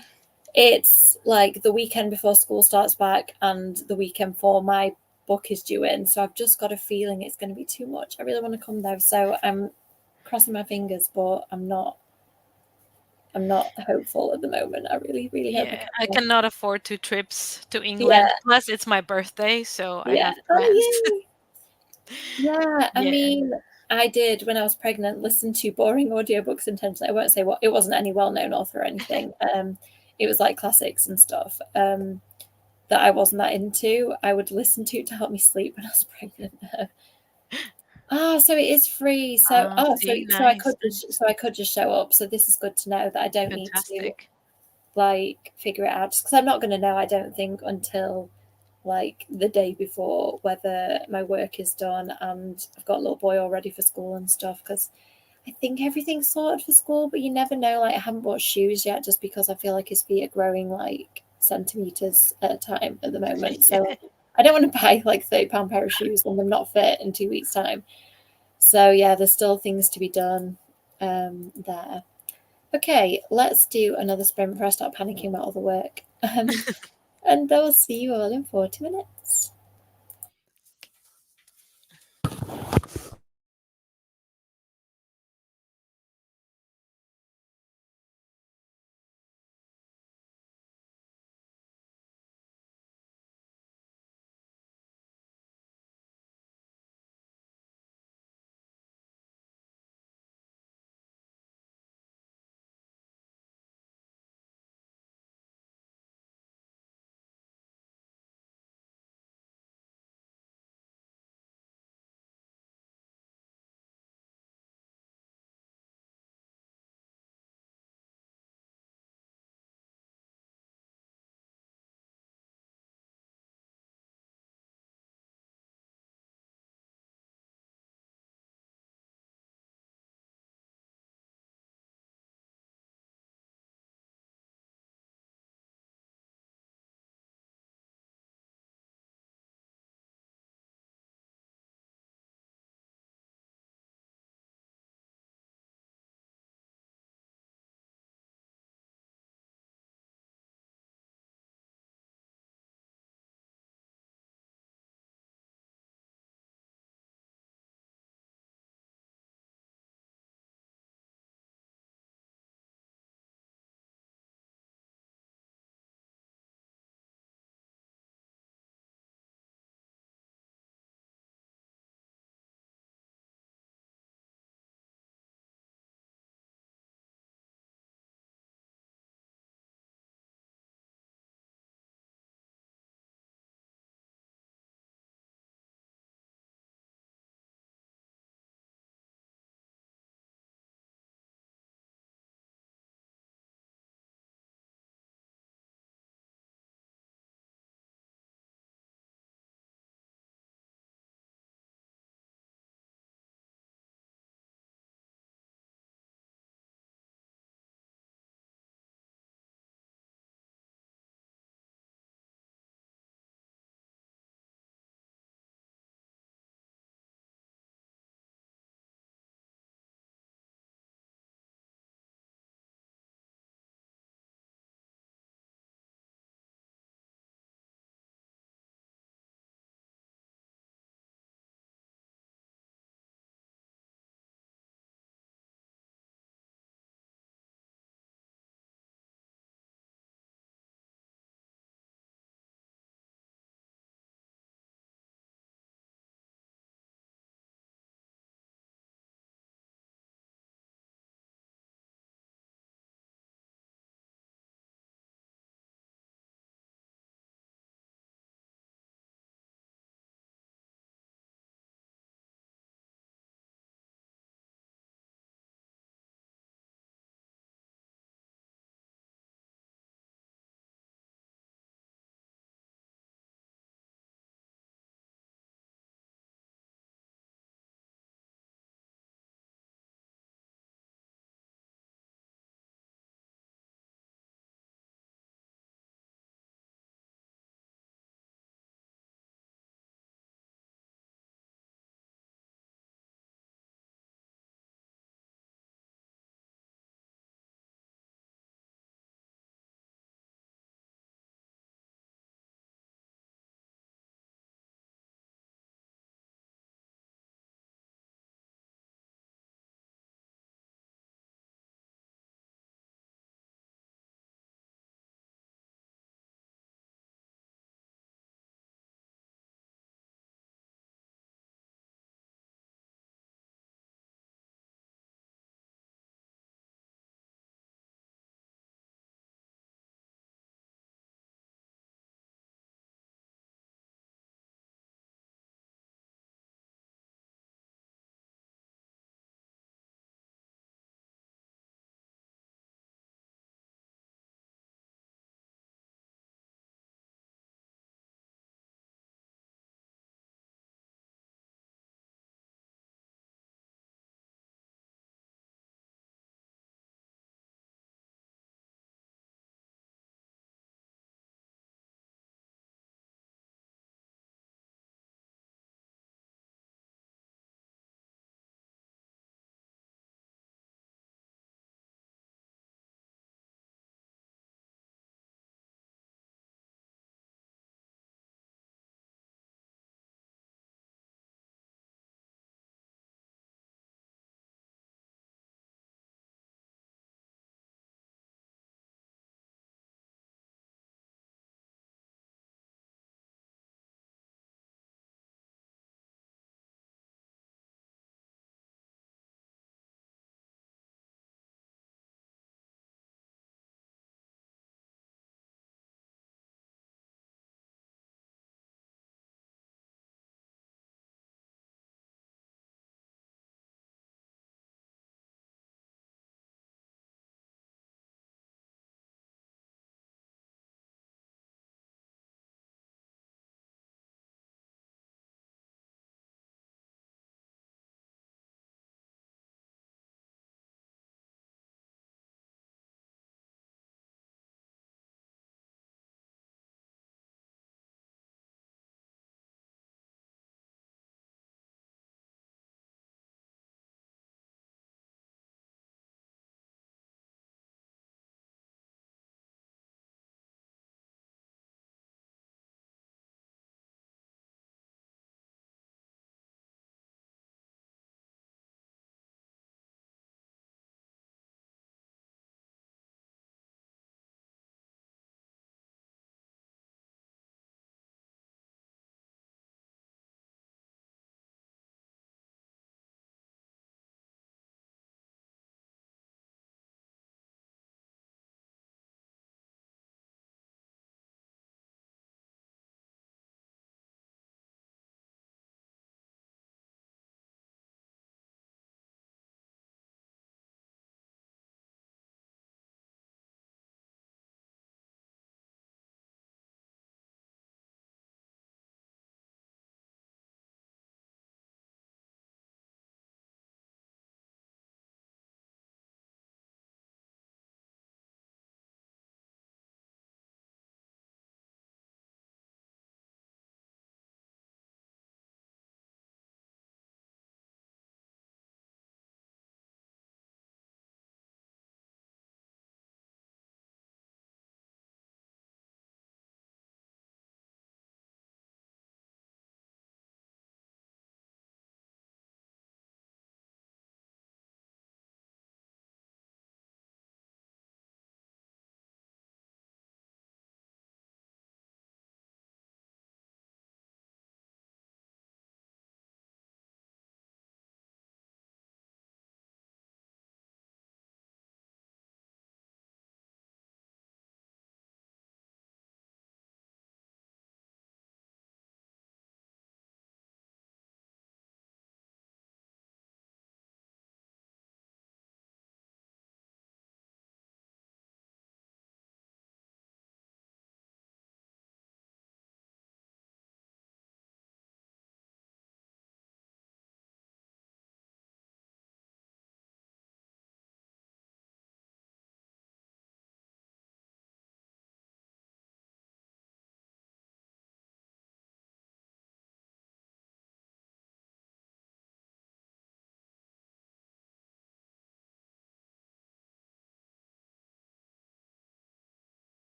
it's like the weekend before school starts back and the weekend before my book is due in. So I've just got a feeling it's going to be too much. I really want to come though. So I'm crossing my fingers, but I'm not hopeful at the moment. I really, really hope I Yeah, can I come. cannot afford 2 trips to Yeah, England. Plus, it's my birthday, so I yeah. have Oh plans. yay. Yeah, I Yeah. mean, I did when I was pregnant listen to boring audiobooks intentionally. I won't say what it wasn't any well-known author or anything. It was like classics and stuff. That I wasn't that into, I would listen to help me sleep when I was pregnant. So it is free. So Oh, see, so I nice, could nice. just show up. So this is good to know that I don't need to Fantastic. like figure it out just because I'm not going to know. I don't think until like the day before whether my work is done and I've got a little boy all ready for school and stuff. Because I think everything's sorted for school, but you never know. Like I haven't bought shoes yet just because I feel like his feet are growing like centimeters at a time at the moment. So I don't want to buy like £30 pair of shoes and them not fit in 2 weeks' time. So yeah, there's still things to be done there. Okay, let's do another sprint before I start panicking about all the work. And I will see you all in 40 minutes.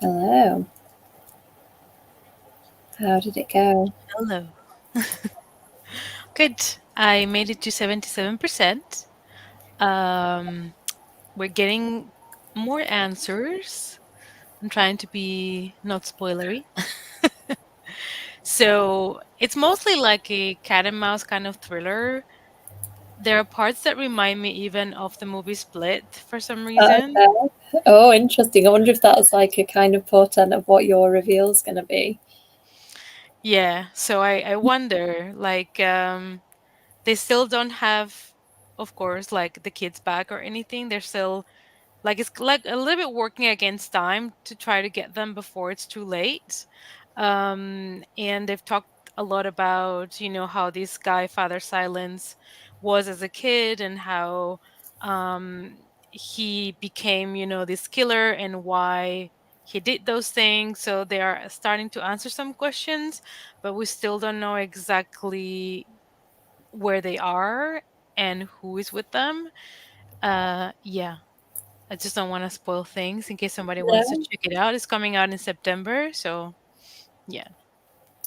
Hello. How did it go? Hello. Good. I made it to 77%. Um, we're getting more answers. I'm trying to be not spoilery. So it's mostly like a cat and mouse kind of thriller. There are parts that remind me even of the movie Split for some reason. Okay. Oh, interesting. I wonder if that's like a kind of portent of what your reveal's going to be. Yeah, so I wonder, like, they still don't have, of course, like the kids back or anything. They're still like it's like a little bit working against time to try to get them before it's too late. And they've talked a lot about, how this guy, Father Silence, was as a kid and how he became, this killer and why he did those things. So they are starting to answer some questions, but we still don't know exactly where they are and who is with them. Yeah. I just don't wanna spoil things in case somebody wants to No, check it out. It's coming out in September, so yeah.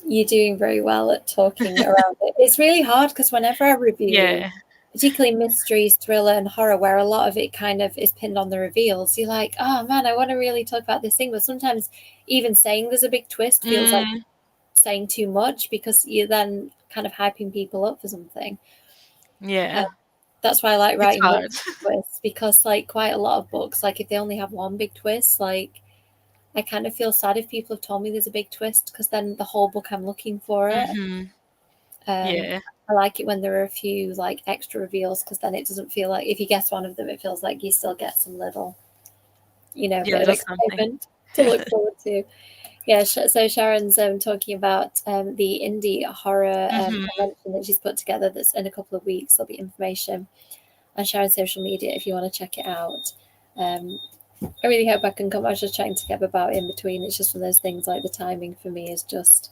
you're doing very well at talking around it. It's really hard because whenever I review, Yeah. particularly mysteries, thriller, and horror, where a lot of it kind of is pinned on the reveals, you're like, oh man, I want to really talk about this thing. But sometimes even saying there's a big twist feels like Mm, saying too much because you're then kind of hyping people up for something. Uh, yeah. that's why I like It's writing books hard. with twists because, like, quite a lot of books, like, if they only have one big twist, like, I kind of feel sad if people have told me there's a big twist because then the whole book I'm looking for it. Mhm. Um, Yeah. I like it when there are a few like extra reveals because then it doesn't feel like if you guess one of them, it feels like you still get some little, Yeah, bit of little something. excitement to look forward to. Yeah, so Sharon's talking about the indie horror Mhm. convention that she's put together. That's in a couple of weeks. There'll be information on Sharon's social media if you want to check it out. Um, I really hope I can come. I was just trying to get about in between. It's just one of those things. Like the timing for me is just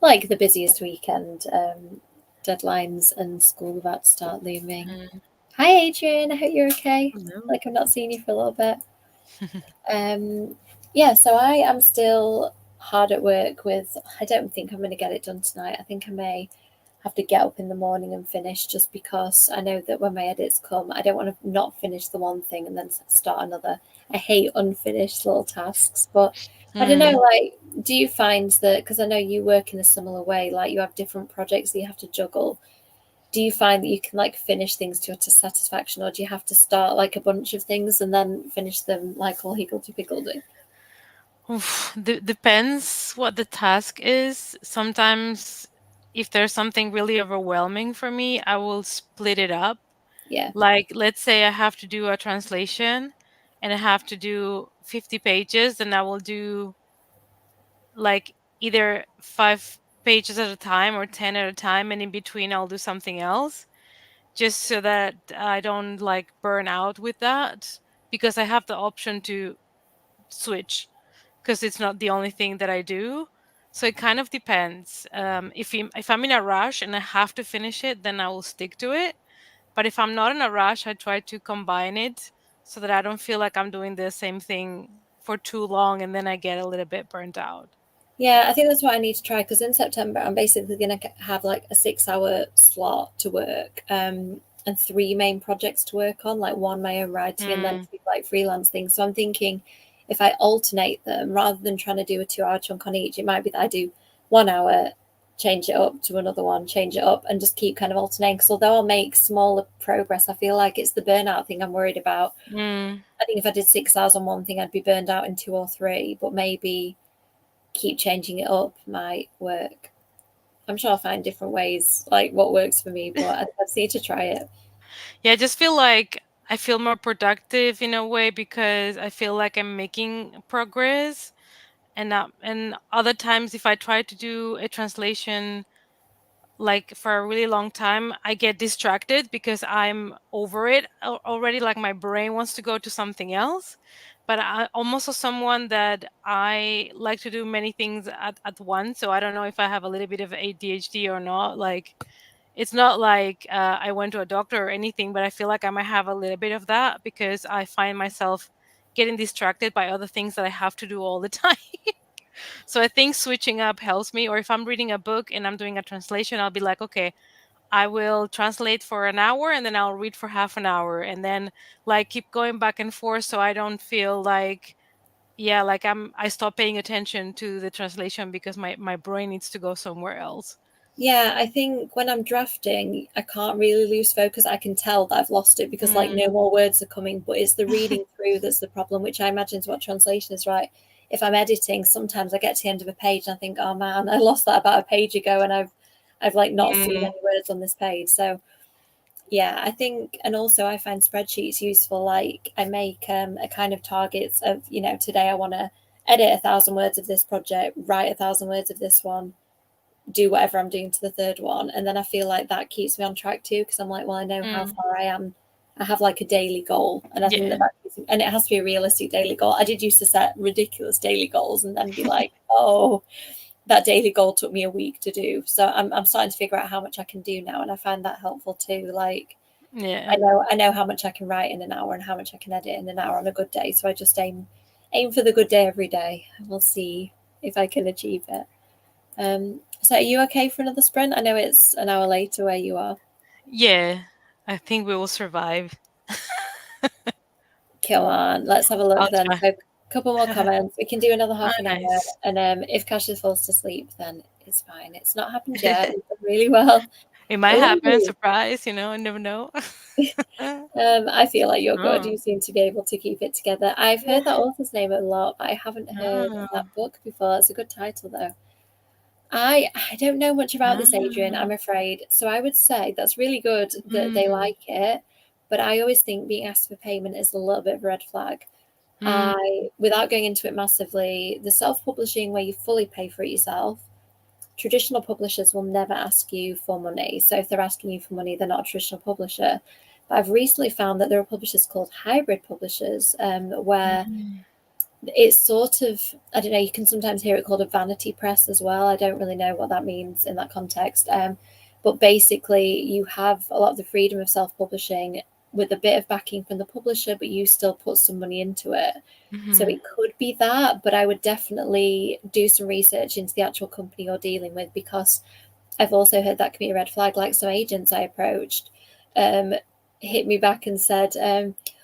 like the busiest weekend. Deadlines and school about to start looming. Mm. Hi, Adrian. I hope you're okay. Hello. Like I've not seen you for a little bit. Yeah, so I am still hard at work with. I don't think I'm going to get it done tonight. I think I may have to get up in the morning and finish just because I know that when my edits come, I don't want to not finish the one thing and then start another. I hate unfinished little tasks, but I don't know. Mm. Like, do you find that because I know you work in a similar way, like you have different projects that you have to juggle? Do you find that you can like finish things to your satisfaction, or do you have to start like a bunch of things and then finish them like all higgledy piggledy? Oof, depends what the task is. Sometimes if there's something really overwhelming for me, I will split it up. Yeah, Like, let's say I have to do a translation and I have to do 50 pages, then I will do like either 5 pages at a time or 10 at a time, and in between I'll do something else just so that I don't like burn out with that because I have the option to switch because it's not the only thing that I do. So it kind of depends. If I'm in a rush and I have to finish it, then I will stick to it. But if I'm not in a rush, I try to combine it so that I don't feel like I'm doing the same thing for too long and then I get a little bit burnt out. yeah, I think that's what I need to try because in September I'm basically going to have like a 6 hour slot to work, and three main projects to work on, like one my own writing and then Mm, two like freelance things. So I'm thinking if I alternate them rather than trying to do a 2 hour chunk on each, it might be that I do 1 hour, change it up to another one, change it up, and just keep kind of alternating. Because although I'll make smaller progress, I feel like it's the burnout thing I'm worried about. mm. I think if I did 6 hours on one thing, I'd be burned out in two or three, but maybe keep changing it up might work. I'm sure I'll find different ways, like what works for me, but I just need to try it. Yeah, I just feel like I feel more productive in a way because I feel like I'm making progress. And other times, if I try to do a translation like for a really long time, I get distracted because I'm over it already. Like my brain wants to go to something else. But I'm also someone that I like to do many things at once. So I don't know if I have a little bit of ADHD or not. Like it's not like I went to a doctor or anything, but I feel like I might have a little bit of that because I find myself getting distracted by other things that I have to do all the time. So I think switching up helps me. Or if I'm reading a book and I'm doing a translation, I'll be like, okay, I will translate for an hour and then I'll read for half an hour and then like keep going back and forth so I don't feel like, yeah, like I stop paying attention to the translation because my brain needs to go somewhere else. Yeah, I think when I'm drafting, I can't really lose focus. I can tell that I've lost it because like Mm. no more words are coming, but it's the reading through that's the problem, which I imagine is what translation is, right? If I'm editing, sometimes I get to the end of a page and I think, oh man, I lost that about a page ago and I've like not seen Mm. any words on this page. So yeah, I think, and also I find spreadsheets useful. Like I make a kind of targets of, today I want to edit 1,000 words of this project, write 1,000 words of this one, do whatever I'm doing to the third one. And then I feel like that keeps me on track too, because I'm like, well, I know how Mm. far I am. I have like a daily goal, and I think Yeah. that keeps me, and it has to be a realistic daily goal. I did used to set ridiculous daily goals and then be like, oh, that daily goal took me a week to do. So I'm starting to figure out how much I can do now, and I find that helpful too. Like Yeah. I know how much I can write in an hour and how much I can edit in an hour on a good day. So I just aim for the good day every day. We'll see if I can achieve it. So are you okay for another sprint? I know it's an hour later where you are. Yeah. I think we will survive. Come on, let's have a look I'll then. try. So a couple more comments. We can do another Oh, half an hour. nice. And if Kasia falls to sleep, then it's fine. It's not happened yet. We've done really well. It might happen, Ooh. surprise, I never know. I feel like you're good. Oh. You seem to be able to keep it together. I've heard that author's name a lot, but I haven't heard of Oh. that book before. It's a good title though. I don't know much about this, Adrian, Oh. I'm afraid. So I would say that's really good that they Mm. like it, but I always think being asked for payment is a little bit of a red flag. Mm. Without going into it massively, the self-publishing where you fully pay for it yourself, traditional publishers will never ask you for money. So if they're asking you for money, they're not a traditional publisher. But I've recently found that there are publishers called hybrid publishers, where Mm. it's sort of, I don't know, you can sometimes hear it called a vanity press as well. I don't really know what that means in that context. But basically, you have a lot of the freedom of self publishing with a bit of backing from the publisher, but you still put some money into it. So Mhm. it could be that, but I would definitely do some research into the actual company you're dealing with, because I've also heard that can be a red flag. Like some agents I approached um, hit me back and said,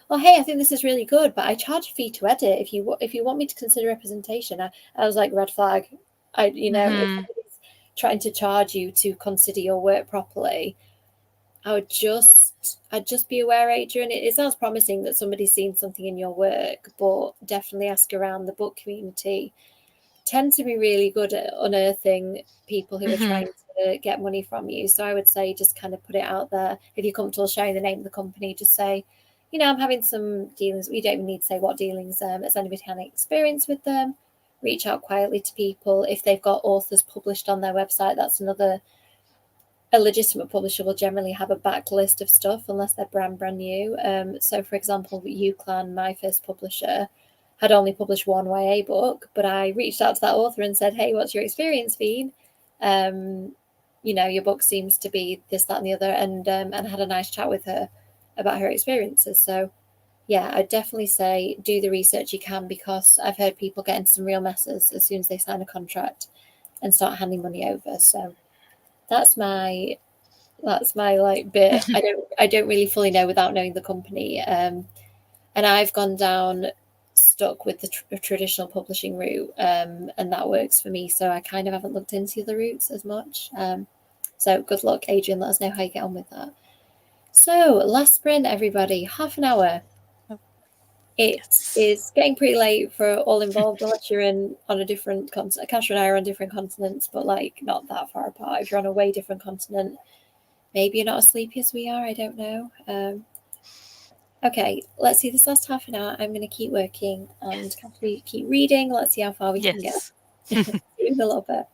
"Well, hey, I think this is really good, but I charge a fee to edit. If you want me to consider representation," I was like, red flag. If Mhm. somebody's trying to charge you to consider your work properly, I'd just be aware, Adrian. It sounds promising that somebody's seen something in your work, but definitely ask around. The book community tend to be really good at unearthing people who are Mhm. trying to get money from you. So I would say just kind of put it out there. If you're comfortable sharing the name of the company, just say, I'm having some dealings. We don't even need to say what dealings. Has anybody had any experience with them? Reach out quietly to people. If they've got authors published on their website, that's another. A legitimate publisher will generally have a backlist of stuff unless they're brand new. So, for example, UClan, my first publisher, had only published one YA book, but I reached out to that author and said, "Hey, what's your experience been? Your book seems to be this, that, and the other," and had a nice chat with her about her experiences. So, yeah, I'd definitely say do the research you can, because I've heard people get into some real messes as soon as they sign a contract and start handing money over. So that's my like bit. I don't really fully know without knowing the company. And I've gone down stuck with the traditional publishing route, and that works for me. So I kind of haven't looked into the other routes as much. So good luck, Adrian. Let us know how you get on with that. So last sprint, everybody, half an hour. It Yes. is getting pretty late for all involved, unless you're in on a different continent. Kasia and I are on different continents, but like not that far apart. If you're on a way different continent, maybe you're not as sleepy as we are. I don't know. Okay, let's see this last half an hour. I'm going to keep working and keep reading. Let's see how far we can get. Yes. See you in a little bit.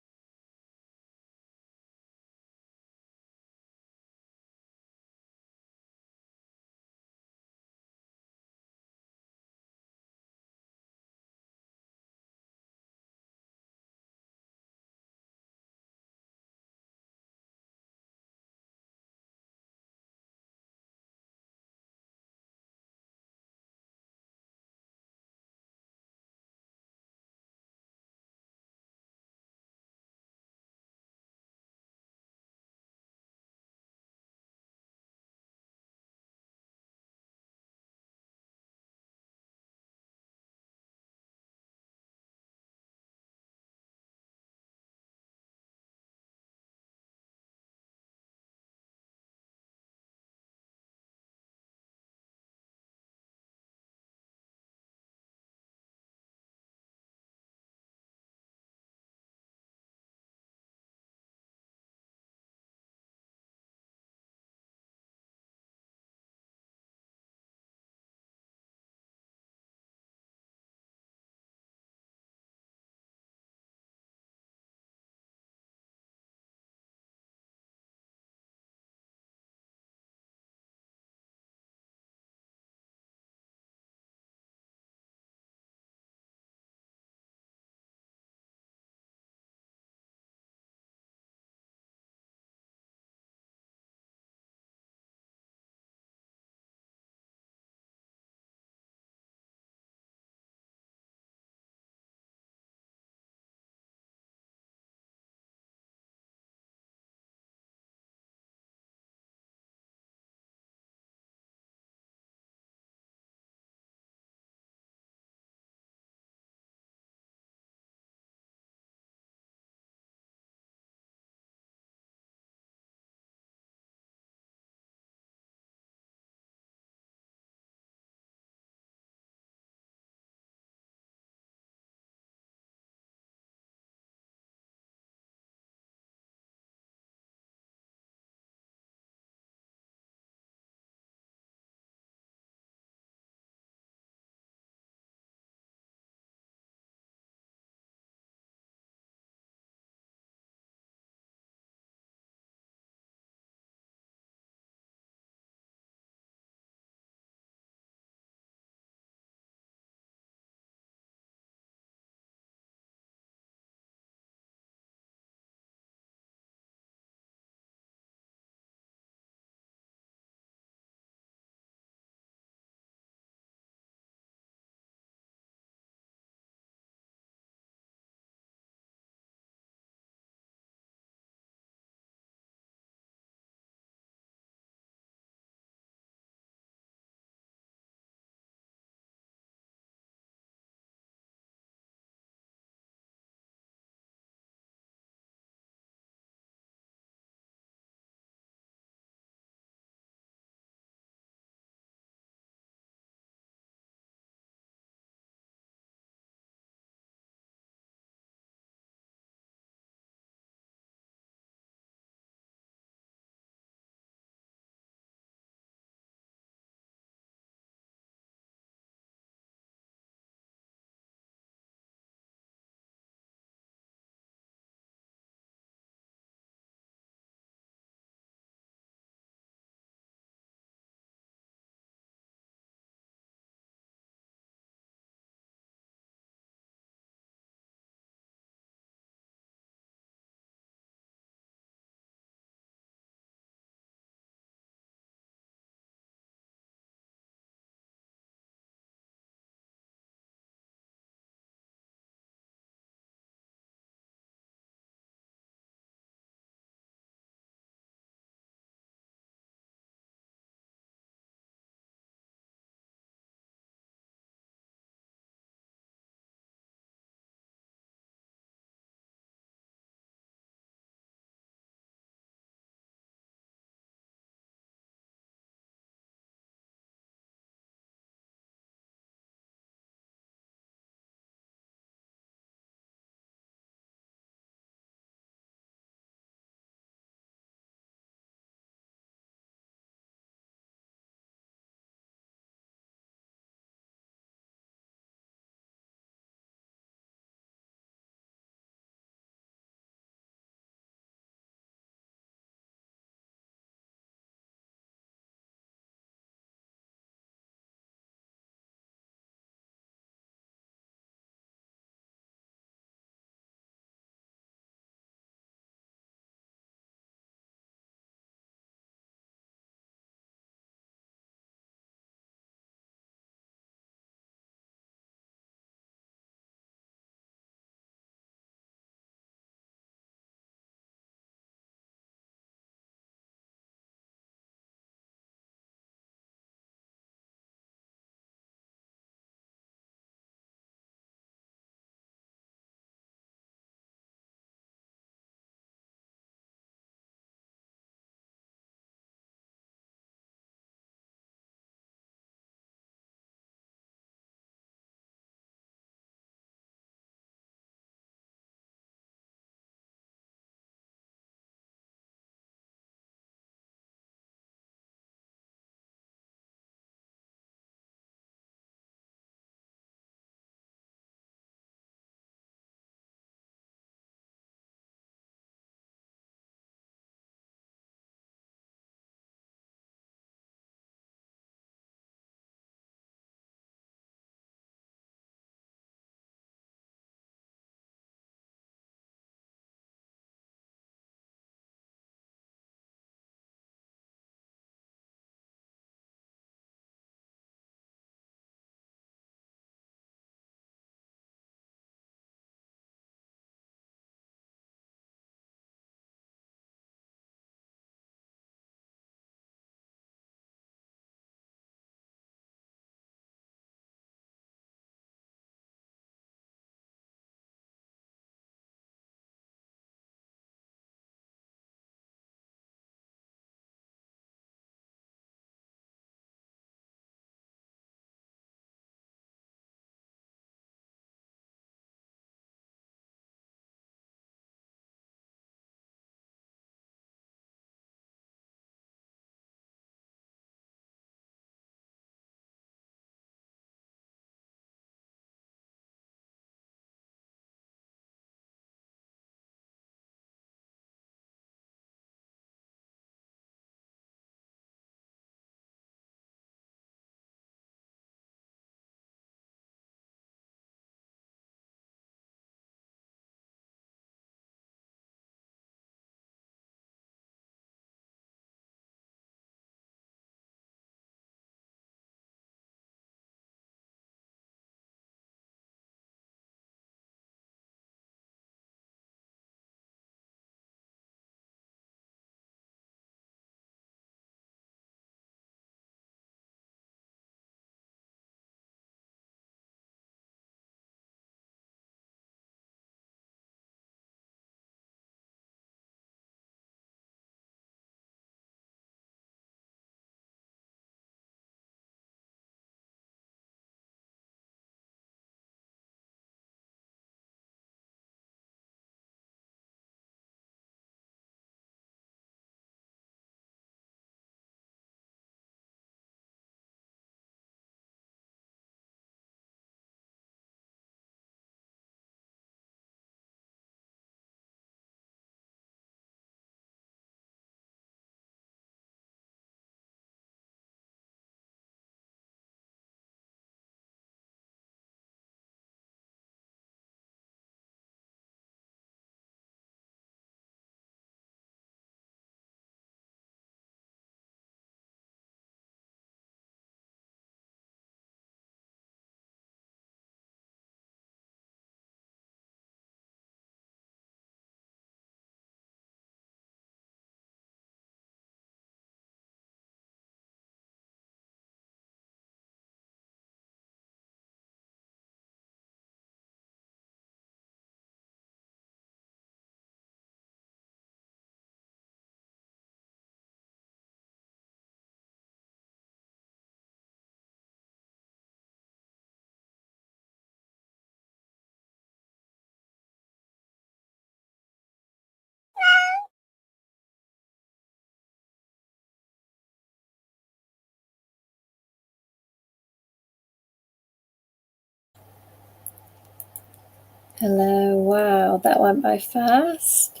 Hello. Wow, that went by fast.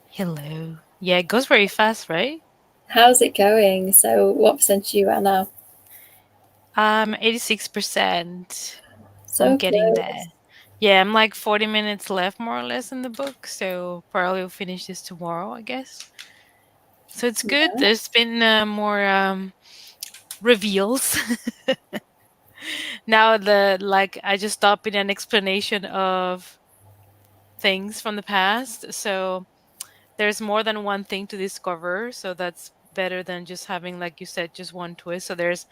Hello. Yeah, it goes very fast, right? How's it going? So, what percentage are you at now? 86%. I'm So getting close. there. Yeah, I'm like 40 minutes left more or less in the book, so probably will finish this tomorrow, I guess. So it's good. Yeah. There's been more reveals. Now the like I just stopped in an explanation of things from the past. So there's more than one thing to discover, so that's better than just having, like you said, just one twist. So there's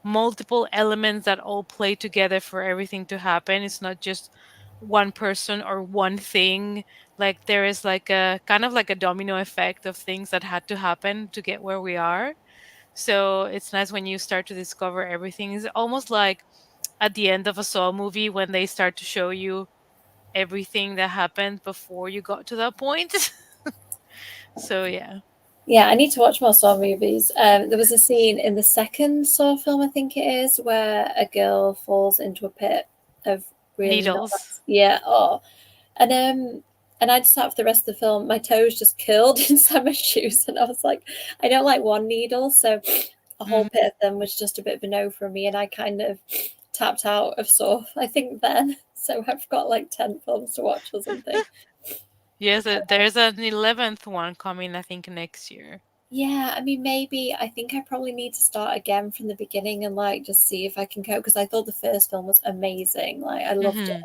multiple elements that all play together for everything to happen. It's not just one person or one thing. Like there is like a kind of like a domino effect of things that had to happen to get where we are. So it's nice when you start to discover everything. It's almost like at the end of a Saw movie when they start to show you everything that happened before you got to that point. So yeah. Yeah, I need to watch more Saw movies. There was a scene in the second Saw film, I think it is, where a girl falls into a pit of really not Needles. yeah. Oh, and I just sat for the rest of the film. My toes just curled inside my shoes, and I was like, I don't like one needle, so a whole Mm. pit of them was just a bit of a no for me, and I kind of tapped out of Saw. I think then, so I've got like 10 films to watch or something. Yes, there's an 11th one coming, I think, next year. Yeah, I mean, maybe I think I probably need to start again from the beginning and like just see if I can cope because I thought the first film was amazing. Like I loved it. Hmm.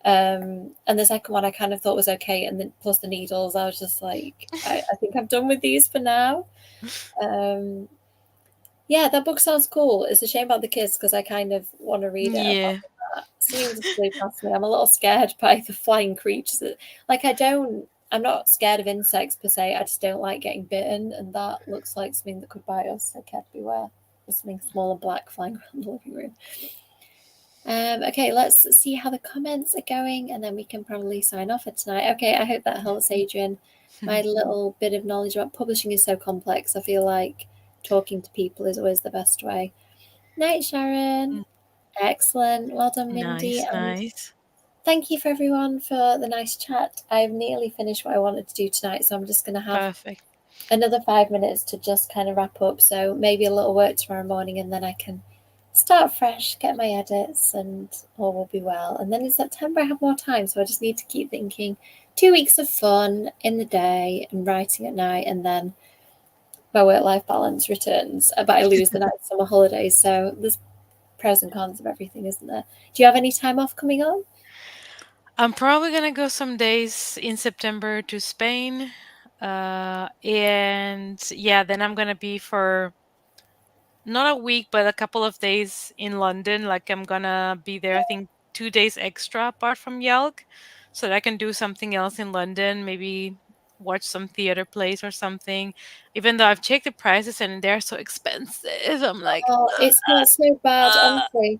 And the second one I kind of thought was okay, and then plus the needles, I was just like, I think I'm done with these for now. Um, yeah, that book sounds cool. It's a shame about the kids because I kind of want to read it. Apart Yeah. from that, seems to flew past me. I'm a little scared by the flying creatures. Like I'm not scared of insects per se. I just don't like getting bitten, and that looks like something that could bite us. So care beware. There's something small and black flying around the living room. Okay, let's see how the comments are going, and then we can probably sign off for tonight. Okay, I hope that helps, Adrian. My little bit of knowledge about publishing is so complex. I feel like talking to people is always the best way. Night, Sharon. Excellent. Well done, Mindy. Nice, And nice. thank you for everyone for the nice chat. I've nearly finished what I wanted to do tonight, so I'm just going to have Perfect. another 5 minutes to just kind of wrap up. So maybe a little work tomorrow morning, and then I can start fresh, get my edits, and all will be well. And then in September, I have more time, so I just need to keep thinking 2 weeks of fun in the day and writing at night, and then my work life balance returns. But I lose the night summer holidays, so there's pros and cons of everything, isn't there? Do you have any time off coming on? I'm probably gonna go some days in September to Spain. And yeah, then I'm gonna be for not a week, but a couple of days in London. Like I'm gonna be there, I think 2 days extra apart from Yelk, so that I can do something else in London, maybe watch some theater plays or something. Even though I've checked the prices and they're so expensive, I'm like, Oh, it's not so bad, honestly.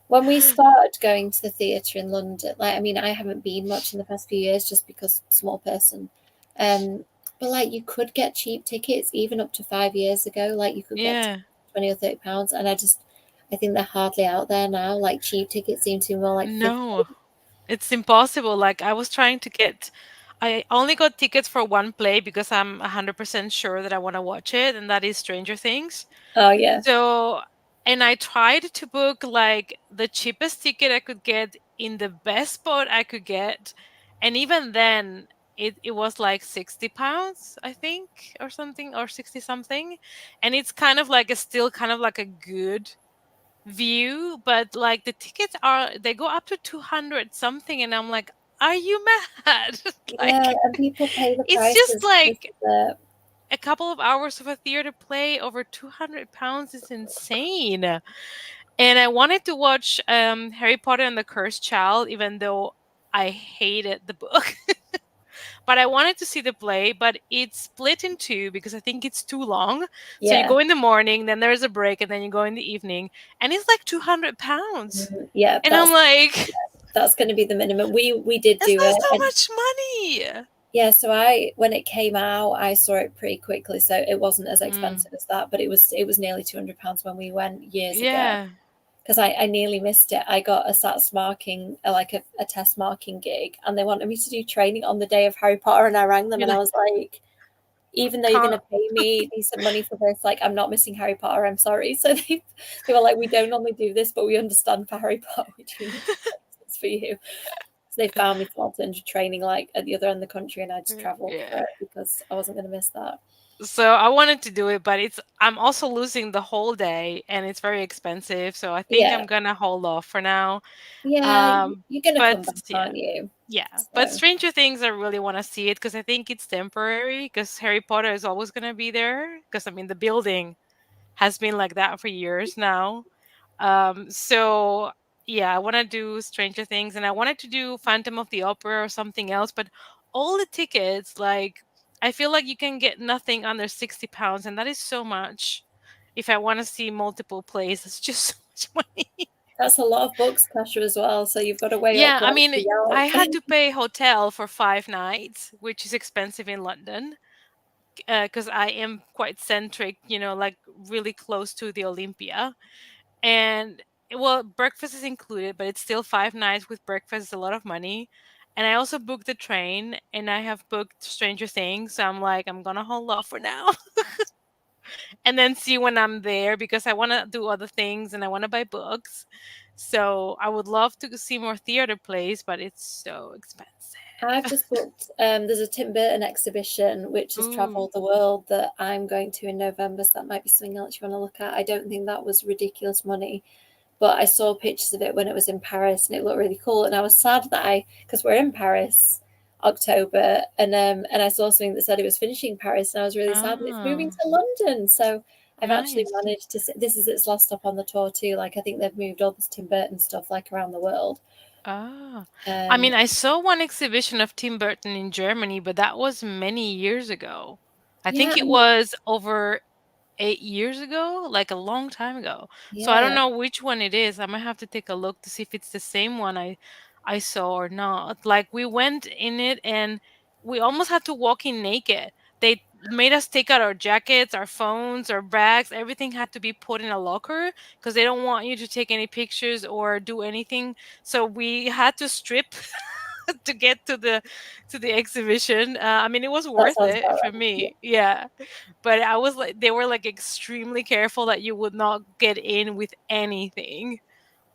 When we started going to the theatre in London, like I mean, I haven't been much in the past few years just because small person. Um, but like you could get cheap tickets even up to 5 years ago. Like you could get yeah, 20 or 30 pounds, and I think they're hardly out there now. Like cheap tickets seem to be more like 50. no, it's impossible. Like I was trying to get, I only got tickets for one play because I'm 100% sure that I want to watch it, and that is Stranger Things. Oh yeah, So, and I tried to book like the cheapest ticket I could get in the best spot I could get. And even then, it was like £60, I think, or something, or 60 something. And it's kind of like a still kind of like a good view, but like the tickets are, they go up to 200 something. And I'm like, are you mad? yeah, Like, and people pay the it's just prices because like of the a couple of hours of a theater play over £200 is insane. And I wanted to watch Harry Potter and the Cursed Child, even though I hated the book. But I wanted to see the play, but it's split in two because I think it's too long. So you yeah, go in the morning, then there's a break, and then you go in the evening, and it's like £200. yeah. And I'm like, That's going to be the minimum. We did that's do not it, so and much money. yeah, so I when it came out, I saw it pretty quickly, so it wasn't as Mm, expensive as that, but it was nearly £200 when we went years ago. yeah. because I nearly missed it. I got a SATs marking, like a test marking gig, and they wanted me to do training on the day of Harry Potter, and I rang them and I was like, even though you're going to pay me decent money for this, like, I'm not missing Harry Potter, I'm sorry. So they were like, we don't normally do this, but we understand for Harry Potter, we do need to do this for you. So they found me some alternative training, like, at the other end of the country, and I just traveled for it because I wasn't going to miss that. So I wanted to do it, but I'm also losing the whole day, and it's very expensive. So I think I'm gonna hold off for now. Yeah, you're going to But come back, yeah, aren't you? yeah. So. But Stranger Things, I really want to see it because I think it's temporary. Because Harry Potter is always gonna be there. Because I mean, the building has been like that for years now. So yeah, I want to do Stranger Things, and I wanted to do Phantom of the Opera or something else, but all the tickets, like, I feel like you can get nothing under £60, and that is so much. If I want to see multiple plays, it's just so much money. That's a lot of books, Tasha, as well. So you've got to weigh up Yeah, I what's mean, the I out. had to pay hotel for 5 nights, which is expensive in London. Because I am quite centric, like really close to the Olympia. And well, breakfast is included, but it's still 5 nights with breakfast is a lot of money. And I also booked the train, and I have booked Stranger Things. So I'm like, I'm gonna hold off for now. And then see when I'm there, because I want to do other things and I want to buy books. So I would love to see more theater plays, but it's so expensive. I've just booked, there's a Tim Burton exhibition which has Ooh. travelled the world that I'm going to in November, so that might be something else you want to look at. I don't think that was ridiculous money, but I saw pictures of it when it was in Paris and it looked really cool. And I was sad that because we're in Paris October, and I saw something that said it was finishing Paris, and I was really sad that it's moving to London. So I've actually Nice. managed to. This is its last stop on the tour too. Like, I think they've moved all this Tim Burton stuff like around the world. Ah, I Um, mean, I saw one exhibition of Tim Burton in Germany, but that was many years ago. I yeah, think it was over 8 years ago, like a long time ago. So I don't yeah. know which one it is. I might have to take a look to see if it's the same one I saw or not. Like, we went in it and we almost had to walk in naked. They made us take out our jackets, our phones, our bags. Everything had to be put in a locker because they don't want you to take any pictures or do anything. So we had to strip to get to the exhibition. I mean, it was That worth sounds it about for right. Yeah. me. Yeah. But I was like, they were like extremely careful that you would not get in with anything.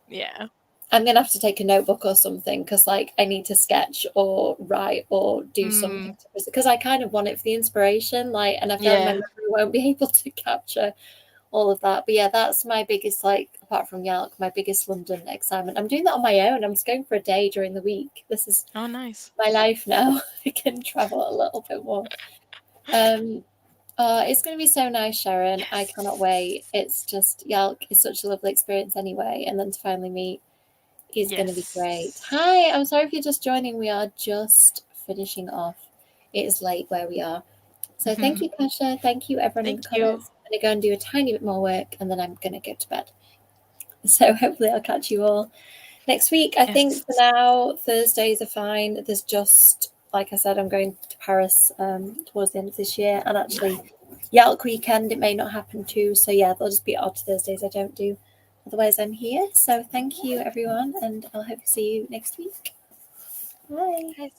Yeah. I'm gonna have to take a notebook or something because, like, I need to sketch or write or do something Mm, because I kind of want it for the inspiration. Like, and I feel like my yeah. memory won't be able to capture all of that. But yeah, that's my biggest, like, apart from Yalk, my biggest London excitement. I'm doing that on my own. I'm just going for a day during the week. This is Oh, nice. my life now. I can travel a little bit more. Um, it's going to be so nice, Sharon. I cannot Yes. wait. It's just Yalk is such a lovely experience anyway, and then to finally meet is going to be great. Yes. Hi, I'm sorry if you're just joining. We are just finishing off. It is late where we are. So thank you, Kasha. Thank you, everyone in Thank the you. comments. I'm going to go and do a tiny bit more work and then I'm going to go to bed. So hopefully I'll catch you all next week. I think for Yes. now, Thursdays are fine. There's just, like I said, I'm going to Paris towards the end of this year. And actually, Yalk weekend, it may not happen too. So yeah, there'll just be odd Thursdays I don't do. Otherwise, I'm here. So thank you, everyone. And I'll hope to see you next week. Bye. Yes.